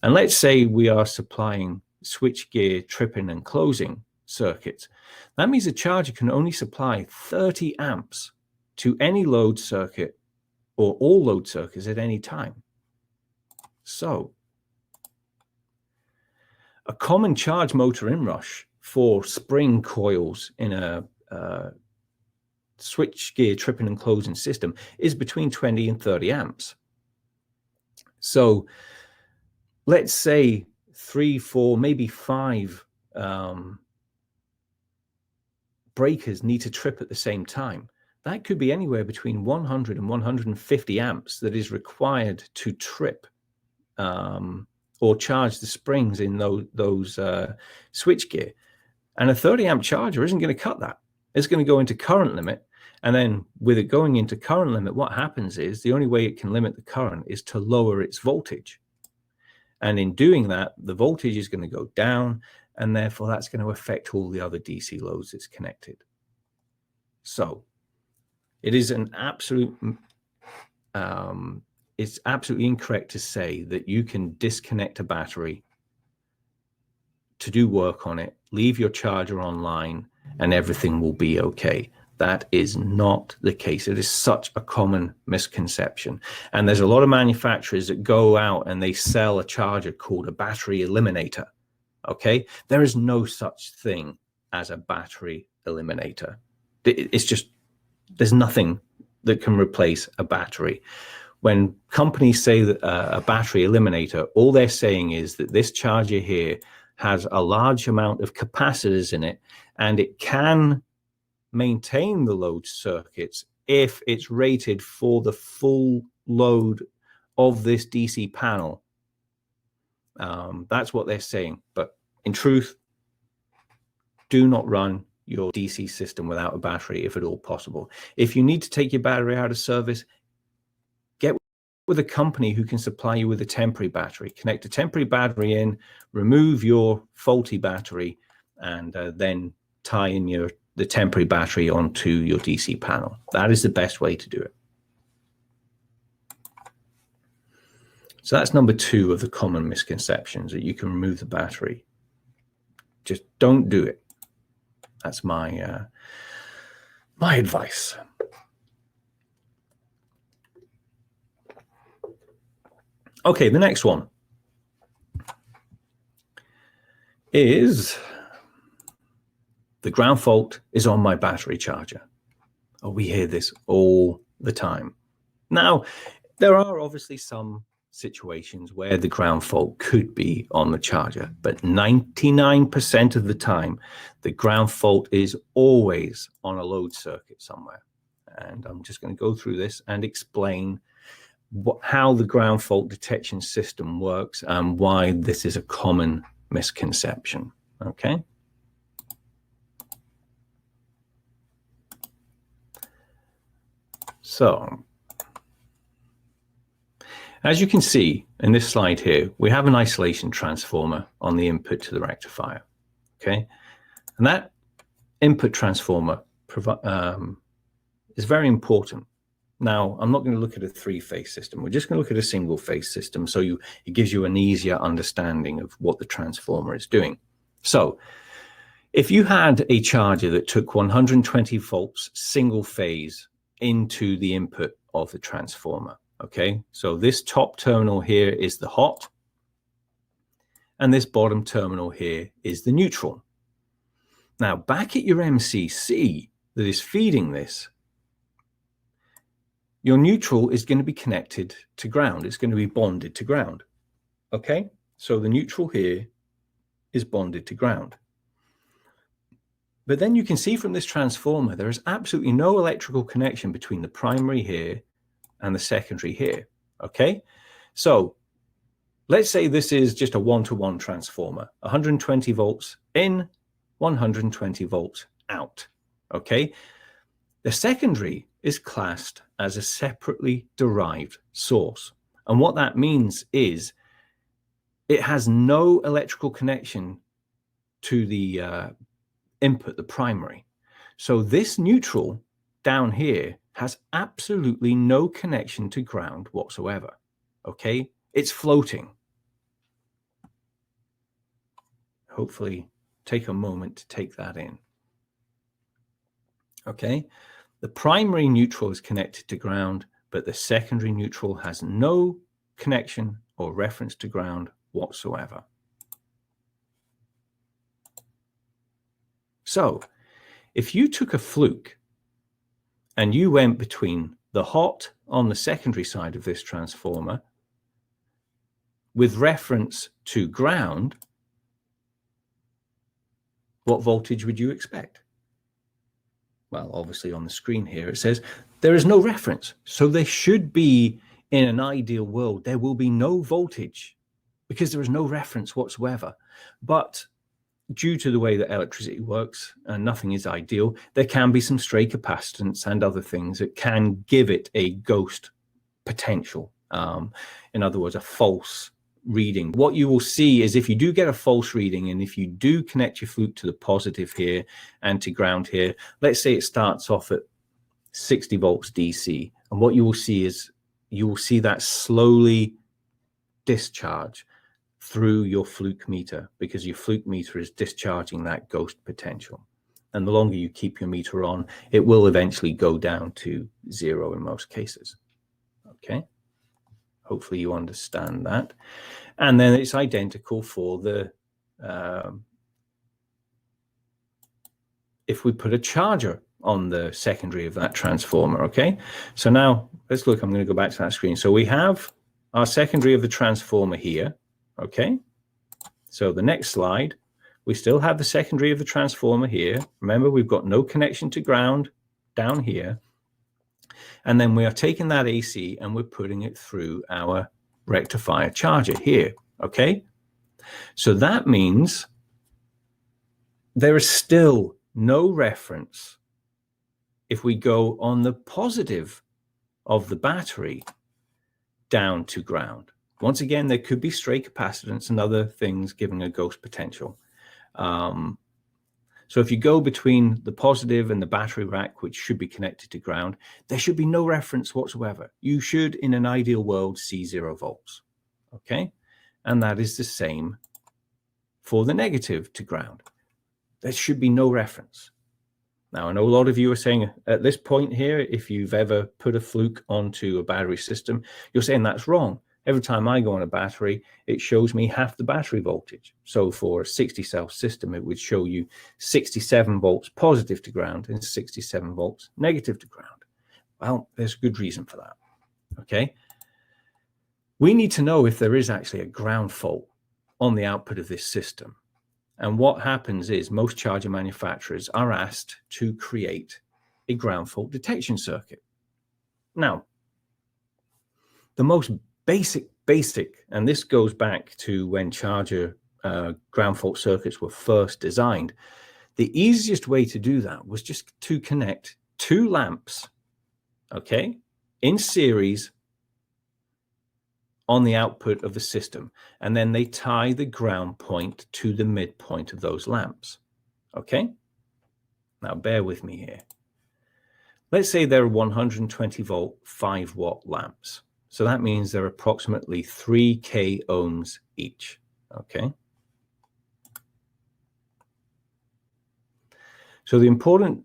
And let's say we are supplying switchgear tripping and closing circuits. That means the charger can only supply 30 amps to any load circuit or all load circuits at any time. So a common charge motor inrush for spring coils in a switchgear tripping and closing system is between 20 and 30 amps. So let's say 3, 4, maybe 5 breakers need to trip at the same time. That could be anywhere between 100 and 150 amps that is required to trip or charge the springs in those switchgear. And a 30 amp charger isn't going to cut that. It's going to go into current limit. And then with it going into current limit, what happens is the only way it can limit the current is to lower its voltage. And in doing that, the voltage is going to go down, and therefore that's going to affect all the other DC loads it's connected. So it is an absolute, it's absolutely incorrect to say that you can disconnect a battery to do work on it, leave your charger online, and everything will be okay. That is not the case. It is such a common misconception. And there's a lot of manufacturers that go out and they sell a charger called a battery eliminator. Okay? There is no such thing as a battery eliminator. It's just, there's nothing that can replace a battery. When companies say that a battery eliminator, all they're saying is that this charger here has a large amount of capacitors in it, and it can maintain the load circuits if it's rated for the full load of this DC panel. That's what they're saying. But in truth, do not run your DC system without a battery if at all possible. If you need to take your battery out of service, get with a company who can supply you with a temporary battery. Connect a temporary battery in, remove your faulty battery, and then tie in the temporary battery onto your DC panel. That is the best way to do it. So that's number 2 of the common misconceptions, that you can remove the battery. Just don't do it. That's my my advice. Okay, the next one is the ground fault is on my battery charger. Oh, we hear this all the time. Now, there are obviously some situations where the ground fault could be on the charger, but 99% of the time, the ground fault is always on a load circuit somewhere. And I'm just going to go through this and explain how the ground fault detection system works and why this is a common misconception. Okay. So, as you can see in this slide here, we have an isolation transformer on the input to the rectifier, okay? And that input transformer is very important. Now, I'm not going to look at a 3-phase system. We're just going to look at a single-phase system, so it gives you an easier understanding of what the transformer is doing. So, if you had a charger that took 120 volts single phase into the input of the transformer, okay? So this top terminal here is the hot, and this bottom terminal here is the neutral. Now, back at your MCC that is feeding this, your neutral is going to be connected to ground. It's going to be bonded to ground, okay? So the neutral here is bonded to ground. But then you can see from this transformer, there is absolutely no electrical connection between the primary here and the secondary here, okay? So let's say this is just a 1-to-1 transformer, 120 volts in, 120 volts out, okay? The secondary is classed as a separately derived source. And what that means is it has no electrical connection to the input, the primary. So this neutral down here has absolutely no connection to ground whatsoever. Okay, it's floating. Hopefully take a moment to take that in. Okay, the primary neutral is connected to ground, but the secondary neutral has no connection or reference to ground whatsoever. So if you took a fluke and you went between the hot on the secondary side of this transformer with reference to ground, what voltage would you expect? Well, obviously on the screen here, it says there is no reference. So there should be, in an ideal world, there will be no voltage because there is no reference whatsoever. But due to the way that electricity works, and nothing is ideal, there can be some stray capacitance and other things that can give it a ghost potential. In other words, a false reading. What you will see is if you do get a false reading, and if you do connect your fluke to the positive here and to ground here, let's say it starts off at 60 volts DC, and what you will see is you will see that slowly discharge through your fluke meter, because your fluke meter is discharging that ghost potential. And the longer you keep your meter on, it will eventually go down to 0 in most cases. Okay, hopefully you understand that. And then it's identical for the if we put a charger on the secondary of that transformer. Okay, so now let's look. I'm going to go back to that screen. So we have our secondary of the transformer here. Okay, so the next slide, we still have the secondary of the transformer here. Remember, we've got no connection to ground down here. And then we are taking that AC and we're putting it through our rectifier charger here. Okay, so that means there is still no reference if we go on the positive of the battery down to ground. Once again, there could be stray capacitance and other things giving a ghost potential. So if you go between the positive and the battery rack, which should be connected to ground, there should be no reference whatsoever. You should, in an ideal world, see 0 volts. Okay, and that is the same for the negative to ground. There should be no reference. Now, I know a lot of you are saying at this point here, if you've ever put a fluke onto a battery system, you're saying that's wrong. Every time I go on a battery, it shows me half the battery voltage. So for a 60-cell system, it would show you 67 volts positive to ground and 67 volts negative to ground. Well, there's a good reason for that. Okay. We need to know if there is actually a ground fault on the output of this system. And what happens is most charger manufacturers are asked to create a ground fault detection circuit. Now, the most basic, and this goes back to when charger ground fault circuits were first designed. The easiest way to do that was just to connect 2 lamps, okay, in series on the output of the system, and then they tie the ground point to the midpoint of those lamps. Okay, now bear with me here. Let's say they're 120 volt 5 watt lamps. So that means they're approximately 3K ohms each. Okay. So the important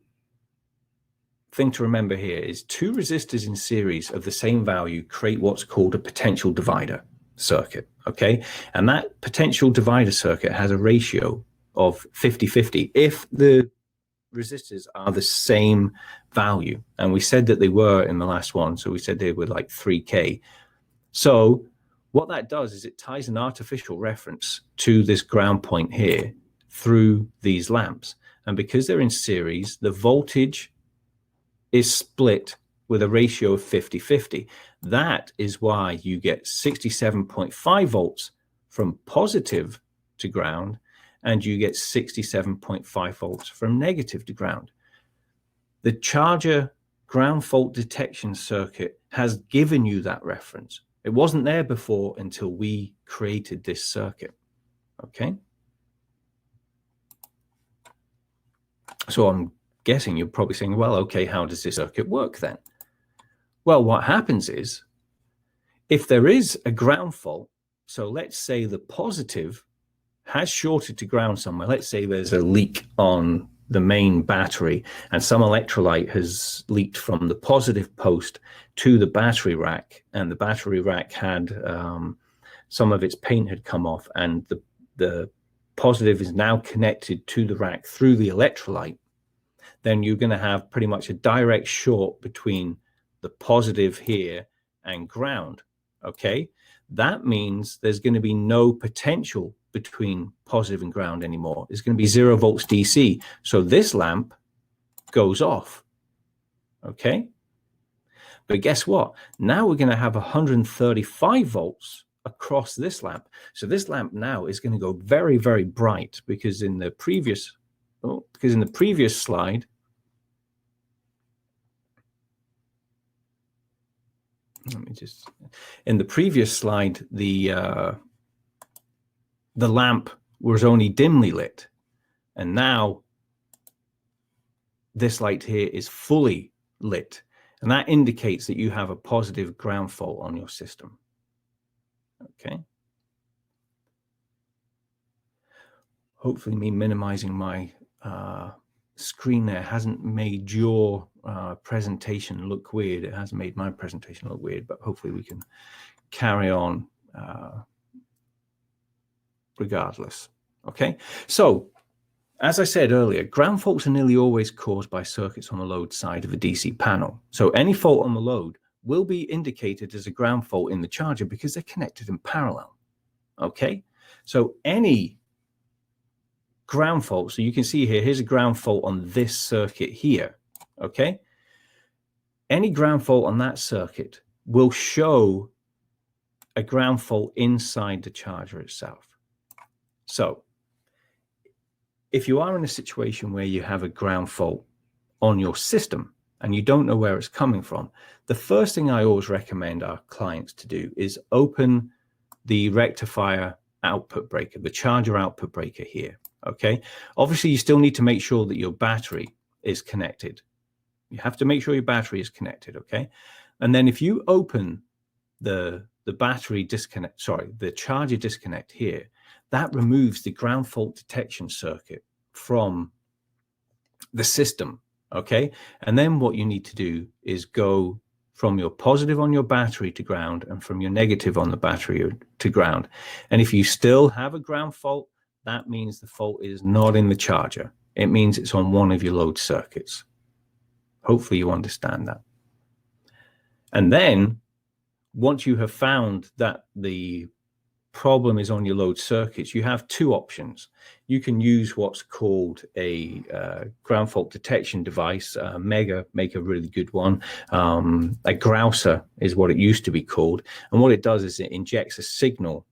thing to remember here is 2 resistors in series of the same value create what's called a potential divider circuit. Okay. And that potential divider circuit has a ratio of 50-50 if the resistors are the same value, and we said that they were in the last one, so we said they were like 3K. So what that does is it ties an artificial reference to this ground point here through these lamps, and because they're in series, the voltage is split with a ratio of 50-50. That is why you get 67.5 volts from positive to ground, and you get 67.5 volts from negative to ground. The charger ground fault detection circuit has given you that reference. It wasn't there before until we created this circuit. Okay. So I'm guessing you're probably saying, well, okay, how does this circuit work then? Well, what happens is, if there is a ground fault, so let's say the positive has shorted to ground somewhere. Let's say there's a leak on the main battery and some electrolyte has leaked from the positive post to the battery rack, and the battery rack had some of its paint had come off, and the positive is now connected to the rack through the electrolyte. Then you're going to have pretty much a direct short between the positive here and ground. Okay, that means there's going to be no potential between positive and ground anymore. It's going to be 0 volts DC. So this lamp goes off. Okay, but guess what? Now we're going to have 135 volts across this lamp. So this lamp now is going to go very, very bright, because in the previous slide, the lamp was only dimly lit, and now this light here is fully lit, and that indicates that you have a positive ground fault on your system. Okay. Hopefully me minimizing my screen there hasn't made your presentation look weird. It has made my presentation look weird, but hopefully we can carry on regardless. Okay, so as I said earlier, ground faults are nearly always caused by circuits on the load side of a DC panel. So any fault on the load will be indicated as a ground fault in the charger because they're connected in parallel. Okay, so any ground fault, so you can see here, here's a ground fault on this circuit here. Okay, any ground fault on that circuit will show a ground fault inside the charger itself. So if you are in a situation where you have a ground fault on your system and you don't know where it's coming from, the first thing I always recommend our clients to do is open the rectifier output breaker, the charger output breaker here. Okay, obviously you still need to make sure that your battery is connected. You have to make sure your battery is connected. Okay, and then if you open the battery disconnect, sorry, the charger disconnect here, that removes the ground fault detection circuit from the system. Okay, and then what you need to do is go from your positive on your battery to ground and from your negative on the battery to ground. And if you still have a ground fault, that means the fault is not in the charger. It means it's on one of your load circuits. Hopefully you understand that. And then once you have found that the problem is on your load circuits, you have two options. You can use what's called a ground fault detection device. Mega make a really good one. A grouser is what it used to be called. And what it does is it injects a signal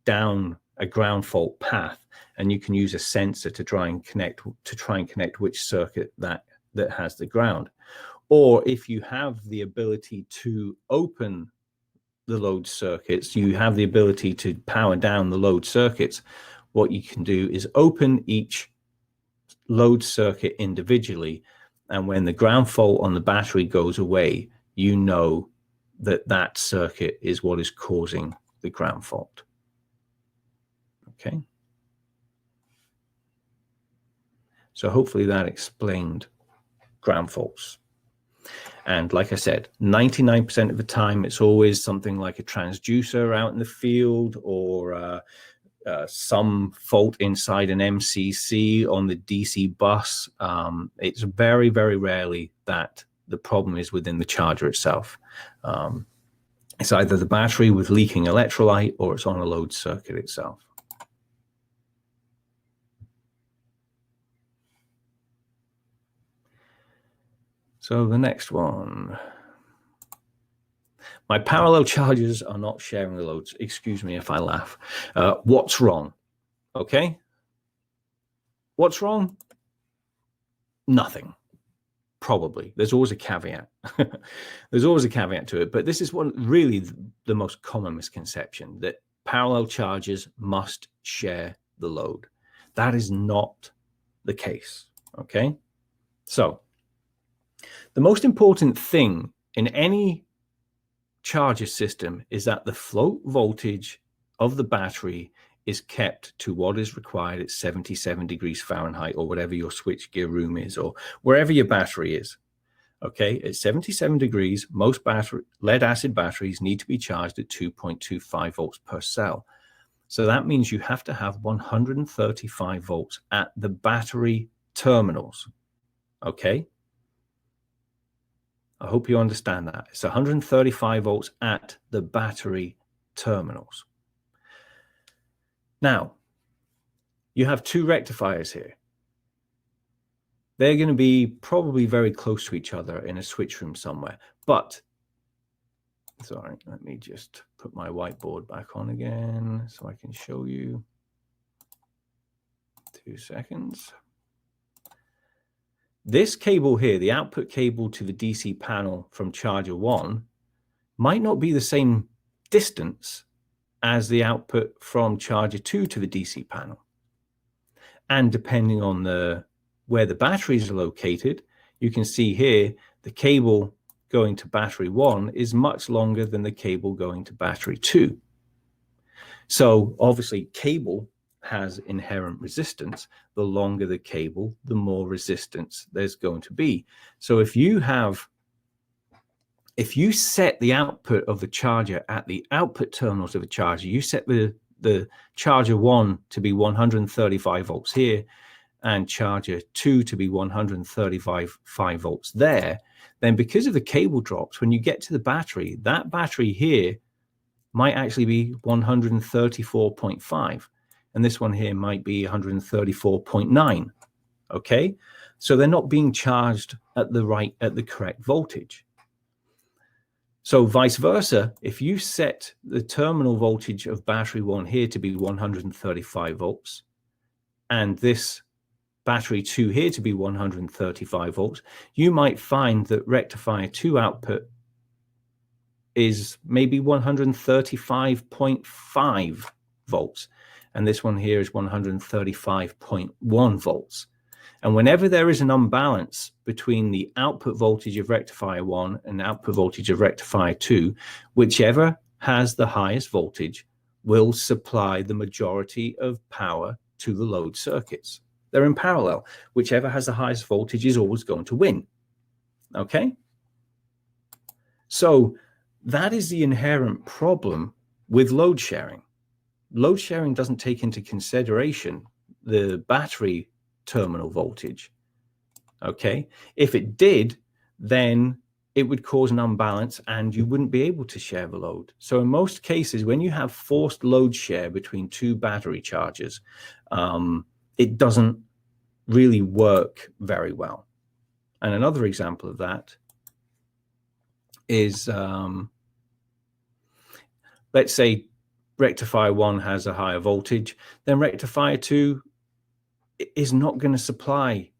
down a ground fault path, and you can use a sensor to try and connect which circuit that has the ground. Or if you have the ability to open the load circuits, you have the ability to power down the load circuits, what you can do is open each load circuit individually, and when the ground fault on the battery goes away, you know that that circuit is what is causing the ground fault. Okay, so hopefully that explained ground faults. And like I said, 99% of the time, it's always something like a transducer out in the field, or some fault inside an MCC on the DC bus. It's very, very rarely that the problem is within the charger itself. It's either the battery with leaking electrolyte or it's on a load circuit itself. So the next one. My parallel chargers are not sharing the loads. Excuse me if I laugh. What's wrong? Okay. What's wrong? Nothing. Probably. There's always a caveat. There's always a caveat to it. But this is really the most common misconception, that parallel chargers must share the load. That is not the case. Okay. So the most important thing in any charger system is that the float voltage of the battery is kept to what is required at 77 degrees Fahrenheit, or whatever your switchgear room is, or wherever your battery is. Okay, at 77 degrees, most lead acid batteries need to be charged at 2.25 volts per cell. So that means you have to have 135 volts at the battery terminals. Okay, I hope you understand that. It's 135 volts at the battery terminals. Now, you have two rectifiers here. They're going to be probably very close to each other in a switch room somewhere. But, sorry, let me just put my whiteboard back on again so I can show you. 2 seconds. This cable here, the output cable to the DC panel from charger 1, might not be the same distance as the output from charger 2 to the DC panel. And depending on where the batteries are located, you can see here the cable going to battery 1 is much longer than the cable going to battery 2. So obviously cable has inherent resistance. The longer the cable, the more resistance there's going to be. So if you set the output of the charger at the output terminals of a charger, you set the charger 1 to be 135 volts here, and charger 2 to be 135 volts there, then because of the cable drops, when you get to the battery, that battery here might actually be 134.5, and this one here might be 134.9. Okay, so they're not being charged at the correct voltage. So vice versa, if you set the terminal voltage of battery 1 here to be 135 volts, and this battery 2 here to be 135 volts, you might find that rectifier 2 output is maybe 135.5 volts, and this one here is 135.1 volts. And whenever there is an imbalance between the output voltage of rectifier 1 and output voltage of rectifier 2, whichever has the highest voltage will supply the majority of power to the load circuits. They're in parallel. Whichever has the highest voltage is always going to win. Okay? So that is the inherent problem with load sharing. Load sharing doesn't take into consideration the battery terminal voltage. Okay? If it did, then it would cause an unbalance and you wouldn't be able to share the load. So in most cases, when you have forced load share between two battery chargers, it doesn't really work very well. And another example of that is, let's say rectifier 1 has a higher voltage, then rectifier 2 is not going to supply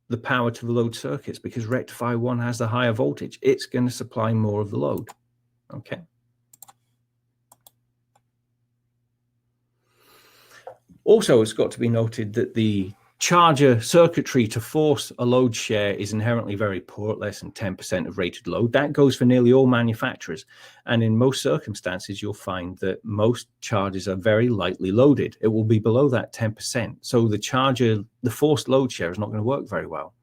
the power to the load circuits because rectifier 1 has the higher voltage. It's going to supply more of the load. Okay. Also, it's got to be noted that the charger circuitry to force a load share is inherently very poor, at less than 10% of rated load. That goes for nearly all manufacturers. And in most circumstances, you'll find that most chargers are very lightly loaded. It will be below that 10%. So the forced load share is not going to work very well.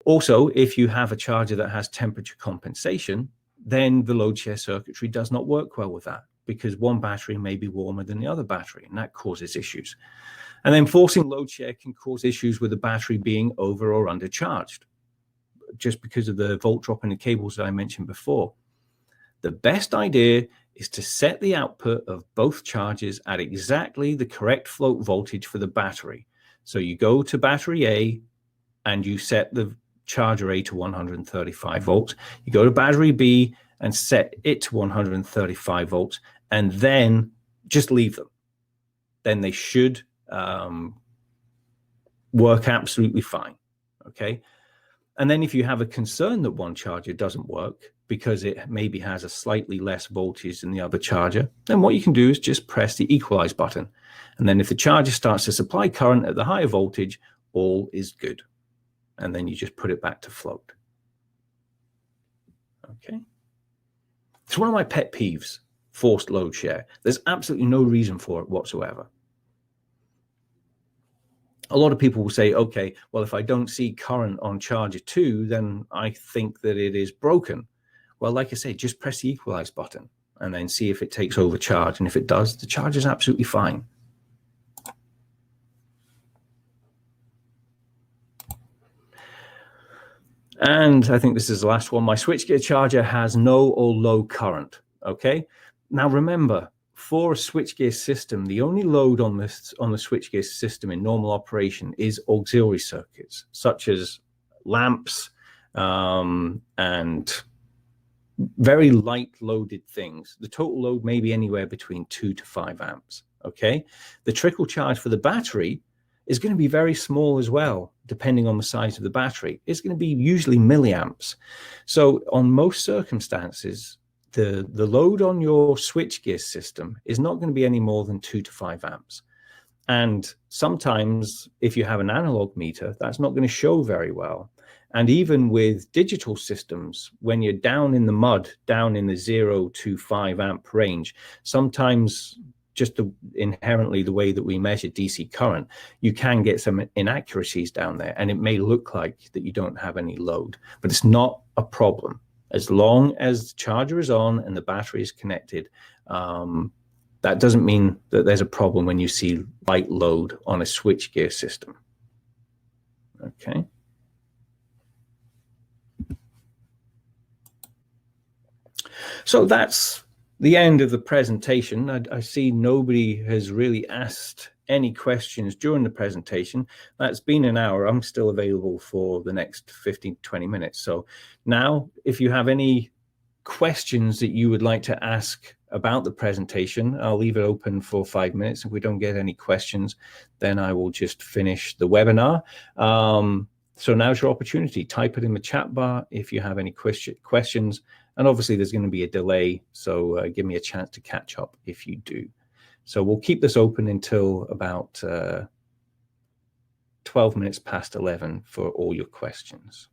Also, if you have a charger that has temperature compensation, then the load share circuitry does not work well with that because one battery may be warmer than the other battery, and that causes issues. And then forcing load share can cause issues with the battery being over or undercharged, just because of the volt drop in the cables that I mentioned before. The best idea is to set the output of both chargers at exactly the correct float voltage for the battery. So you go to battery A and you set the charger A to 135 volts. You go to battery B and set it to 135 volts, and then just leave them. Then they should work absolutely fine. okay? And then if you have a concern that one charger doesn't work because it maybe has a slightly less voltage than the other charger, then what you can do is just press the equalize button. And then if the charger starts to supply current at the higher voltage, all is good. And then you just put it back to float. Okay. It's one of my pet peeves, forced load share. There's absolutely no reason for it whatsoever. A lot of people will say, okay, well, if I don't see current on charger 2, then I think that it is broken. Well, like I say, just press the equalize button and then see if it takes over charge. And if it does, the charge is absolutely fine. And I think this is the last one. My switchgear charger has no or low current. Okay. Now remember, for a switchgear system, the only load on the switchgear system in normal operation is auxiliary circuits, such as lamps and very light loaded things. The total load may be anywhere between 2 to 5 amps. Okay. The trickle charge for the battery is going to be very small as well, depending on the size of the battery. It's going to be usually milliamps. So on most circumstances, the load on your switchgear system is not going to be any more than 2 to 5 amps. And sometimes if you have an analog meter, that's not going to show very well. And even with digital systems, when you're down in the mud, down in the 0 to 5 amp range, sometimes just inherently the way that we measure DC current, you can get some inaccuracies down there, and it may look like that you don't have any load, but it's not a problem. As long as the charger is on and the battery is connected, that doesn't mean that there's a problem when you see light load on a switchgear system. Okay. So that's the end of the presentation. I see nobody has really asked any questions during the presentation. That's been an hour. I'm still available for the next 15 to 20 minutes. So now, if you have any questions that you would like to ask about the presentation, I'll leave it open for 5 minutes. If we don't get any questions, then I will just finish the webinar. So now's your opportunity. Type it in the chat bar if you have any questions. And obviously there's going to be a delay, so give me a chance to catch up if you do. So we'll keep this open until about 12 minutes past 11 for all your questions.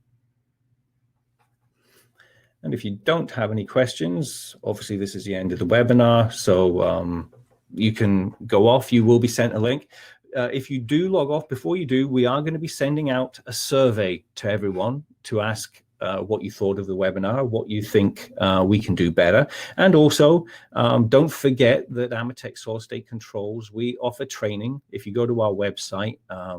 And if you don't have any questions, obviously this is the end of the webinar, so you can go off. You will be sent a link. If you do log off, before you do, we are going to be sending out a survey to everyone to ask what you thought of the webinar, what you think we can do better. And also, don't forget that Amatec Solid State Controls, we offer training. If you go to our website,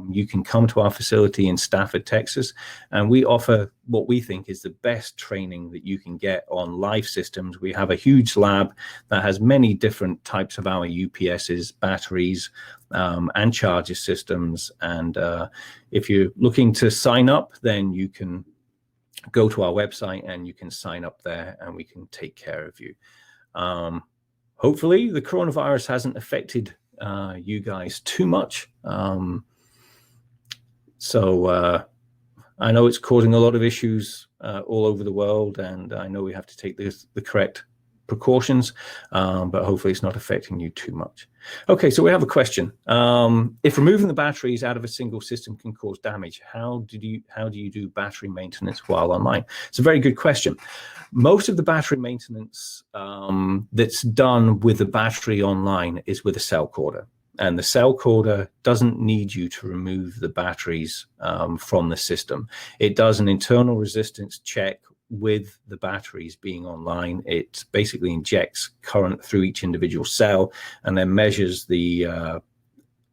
you can come to our facility in Stafford, Texas, and we offer what we think is the best training that you can get on live systems. We have a huge lab that has many different types of our UPSs, batteries, and charger systems. And if you're looking to sign up, then you can go to our website and you can sign up there and we can take care of you. Hopefully the coronavirus hasn't affected you guys too much. I know it's causing a lot of issues all over the world, and I know we have to take the correct precautions, but hopefully it's not affecting you too much. Okay, so we have a question. If removing the batteries out of a single system can cause damage, how do you do battery maintenance while online? It's a very good question. Most of the battery maintenance that's done with the battery online is with a cell corder. And the cell corder doesn't need you to remove the batteries from the system. It does an internal resistance check with the batteries being online. It basically injects current through each individual cell and then measures the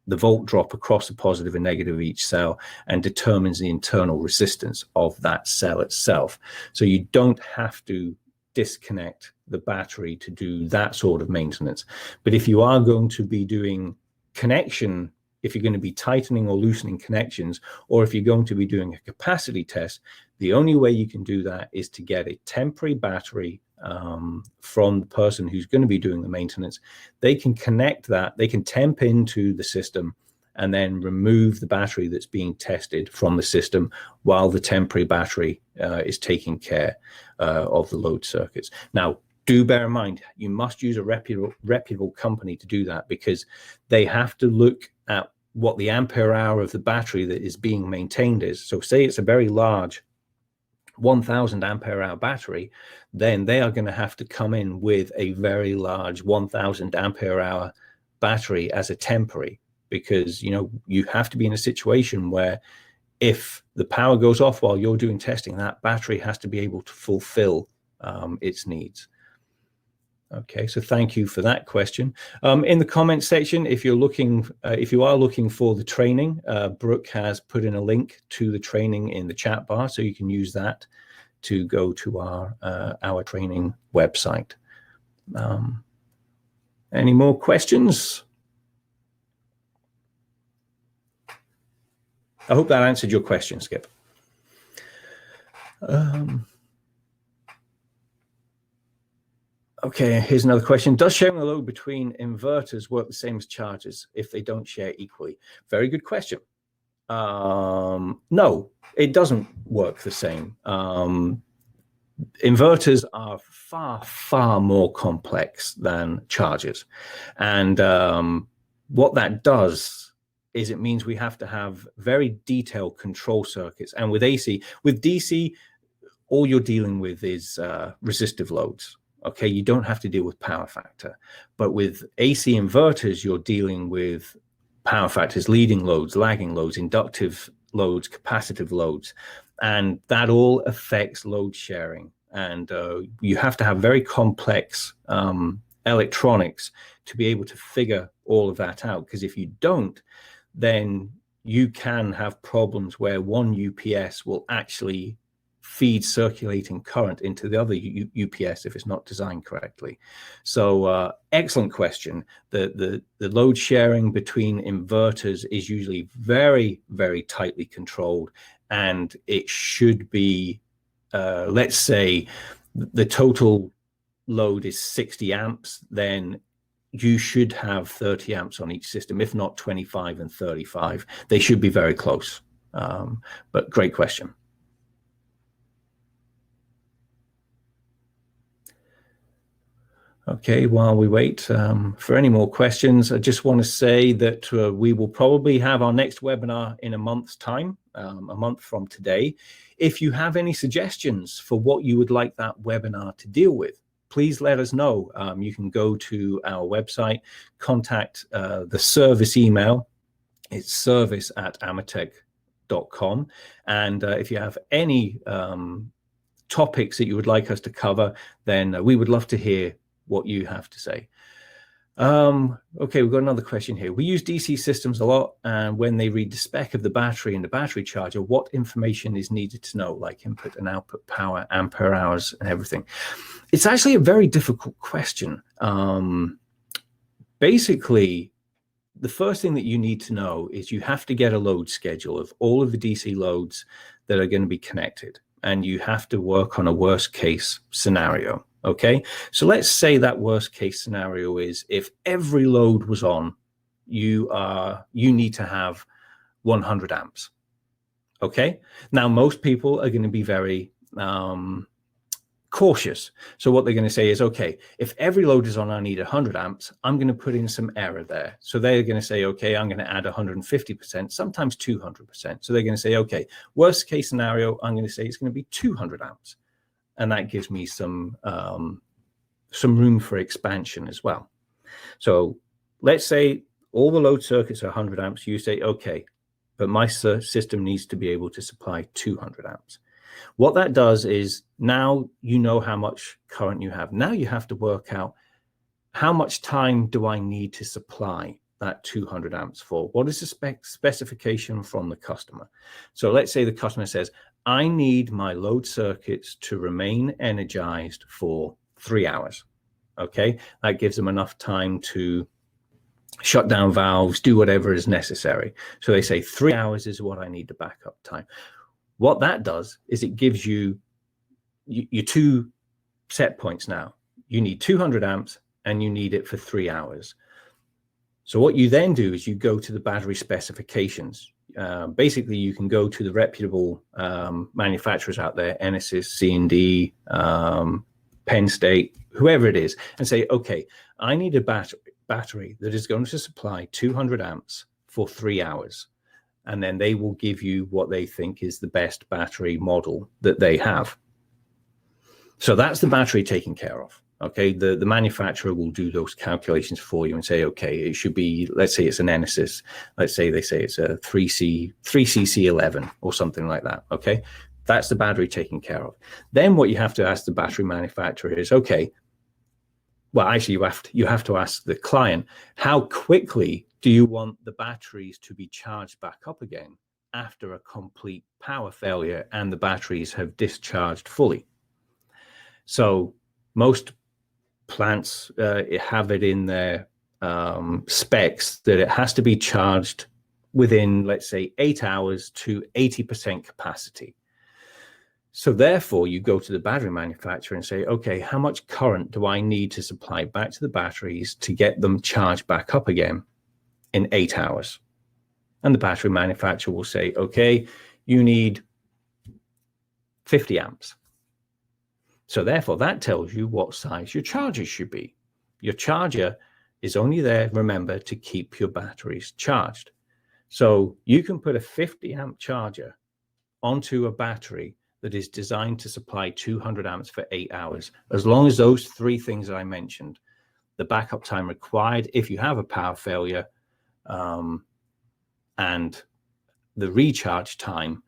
volt drop across the positive and negative of each cell and determines the internal resistance of that cell itself. So you don't have to disconnect the battery to do that sort of maintenance. But if you are going to be doing connection, if you're going to be tightening or loosening connections, or if you're going to be doing a capacity test, the only way you can do that is to get a temporary battery from the person who's going to be doing the maintenance. They can connect that, they can temp into the system, and then remove the battery that's being tested from the system while the temporary battery is taking care of the load circuits. Now, do bear in mind, you must use a reputable company to do that, because they have to look at what the ampere hour of the battery that is being maintained is. So say it's a very large 1000 ampere hour battery, then they are going to have to come in with a very large 1000 ampere hour battery as a temporary, because you have to be in a situation where if the power goes off while you're doing testing, that battery has to be able to fulfill its needs. Okay, so thank you for that question. In the comments section, if you are looking for the training, Brooke has put in a link to the training in the chat bar, so you can use that to go to our training website. Any more questions? I hope that answered your question, Skip. Okay, here's another question. Does sharing a load between inverters work the same as chargers if they don't share equally? Very good question. No, it doesn't work the same. Inverters are far, far more complex than chargers. And what that does is it means we have to have very detailed control circuits. And with AC, with DC, all you're dealing with is resistive loads. Okay, you don't have to deal with power factor. But with AC inverters, you're dealing with power factors, leading loads, lagging loads, inductive loads, capacitive loads. And that all affects load sharing. And you have to have very complex electronics to be able to figure all of that out. Because if you don't, then you can have problems where one UPS will actually feed circulating current into the other UPS if it's not designed correctly. So excellent question. The load sharing between inverters is usually very, very tightly controlled, and it should be, let's say the total load is 60 amps, then you should have 30 amps on each system, if not 25 and 35. They should be very close, but great question. Okay, while we wait for any more questions, I just want to say that we will probably have our next webinar in a month's time, a month from today. If you have any suggestions for what you would like that webinar to deal with, please let us know. You can go to our website, contact the service email. It's service@amatec.com. And if you have any topics that you would like us to cover, then we would love to hear what you have to say. Okay, we've got another question here. We use DC systems a lot, and when they read the spec of the battery and the battery charger, what information is needed to know, like input and output power, ampere hours, and everything? It's actually a very difficult question. Basically, the first thing that you need to know is you have to get a load schedule of all of the DC loads that are going to be connected, and you have to work on a worst case scenario. Okay, so let's say that worst case scenario is if every load was on, you need to have 100 amps. Okay, now most people are going to be very cautious. So what they're going to say is, okay, if every load is on, I need 100 amps, I'm going to put in some error there. So they're going to say, okay, I'm going to add 150%, sometimes 200%. So they're going to say, okay, worst case scenario, I'm going to say it's going to be 200 amps. And that gives me some room for expansion as well. So let's say all the load circuits are 100 amps. You say, okay, but my system needs to be able to supply 200 amps. What that does is now you know how much current you have. Now you have to work out how much time do I need to supply that 200 amps for? What is the specification from the customer? So let's say the customer says, I need my load circuits to remain energized for 3 hours. Okay, that gives them enough time to shut down valves, do whatever is necessary. So they say 3 hours is what I need to backup time. What that does is it gives you your two set points now. You need 200 amps and you need it for 3 hours. So what you then do is you go to the battery specifications. Basically, you can go to the reputable manufacturers out there, Enesis, C&D, Penn State, whoever it is, and say, okay, I need a battery that is going to supply 200 amps for 3 hours. And then they will give you what they think is the best battery model that they have. So that's the battery taken care of. Okay, the manufacturer will do those calculations for you and say, okay, it should be, let's say it's an Enesis. Let's say they say it's a 3CC11 or something like that. Okay, that's the battery taken care of. Then what you have to ask the battery manufacturer is, okay, well, actually you have to ask the client, how quickly do you want the batteries to be charged back up again after a complete power failure and the batteries have discharged fully? So most plants have it in their specs that it has to be charged within, let's say, 8 hours to 80% capacity. So therefore, you go to the battery manufacturer and say, okay, how much current do I need to supply back to the batteries to get them charged back up again in 8 hours? And the battery manufacturer will say, okay, you need 50 amps. So therefore, that tells you what size your charger should be. Your charger is only there, remember, to keep your batteries charged. So you can put a 50 amp charger onto a battery that is designed to supply 200 amps for 8 hours. As long as those three things I mentioned, the backup time required if you have a power failure, and the recharge time,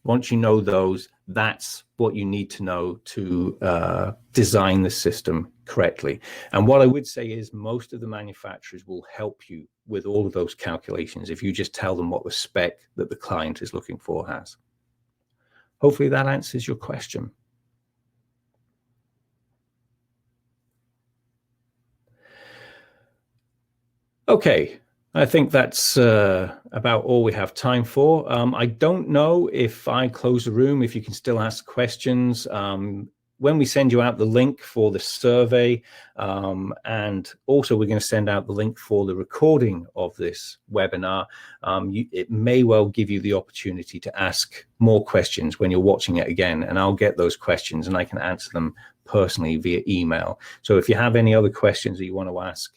once you know those, that's what you need to know to design the system correctly. And what I would say is most of the manufacturers will help you with all of those calculations if you just tell them what the spec that the client is looking for has. Hopefully that answers your question. Okay, I think that's about all we have time for. I don't know if I close the room, if you can still ask questions. When we send you out the link for the survey, and also we're going to send out the link for the recording of this webinar, it may well give you the opportunity to ask more questions when you're watching it again, and I'll get those questions and I can answer them personally via email. So if you have any other questions that you want to ask,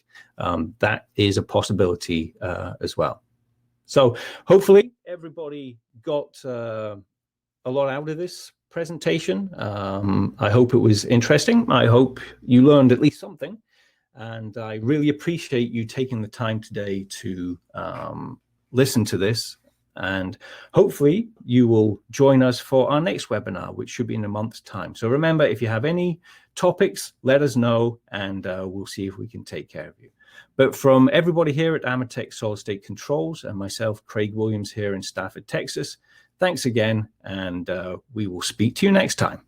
that is a possibility as well. So hopefully everybody got a lot out of this presentation. I hope it was interesting. I hope you learned at least something. And I really appreciate you taking the time today to listen to this. And hopefully you will join us for our next webinar, which should be in a month's time. So remember, if you have any topics, let us know, and we'll see if we can take care of you. But from everybody here at Amatec Solid State Controls and myself, Craig Williams, here in Stafford, Texas, thanks again, and we will speak to you next time.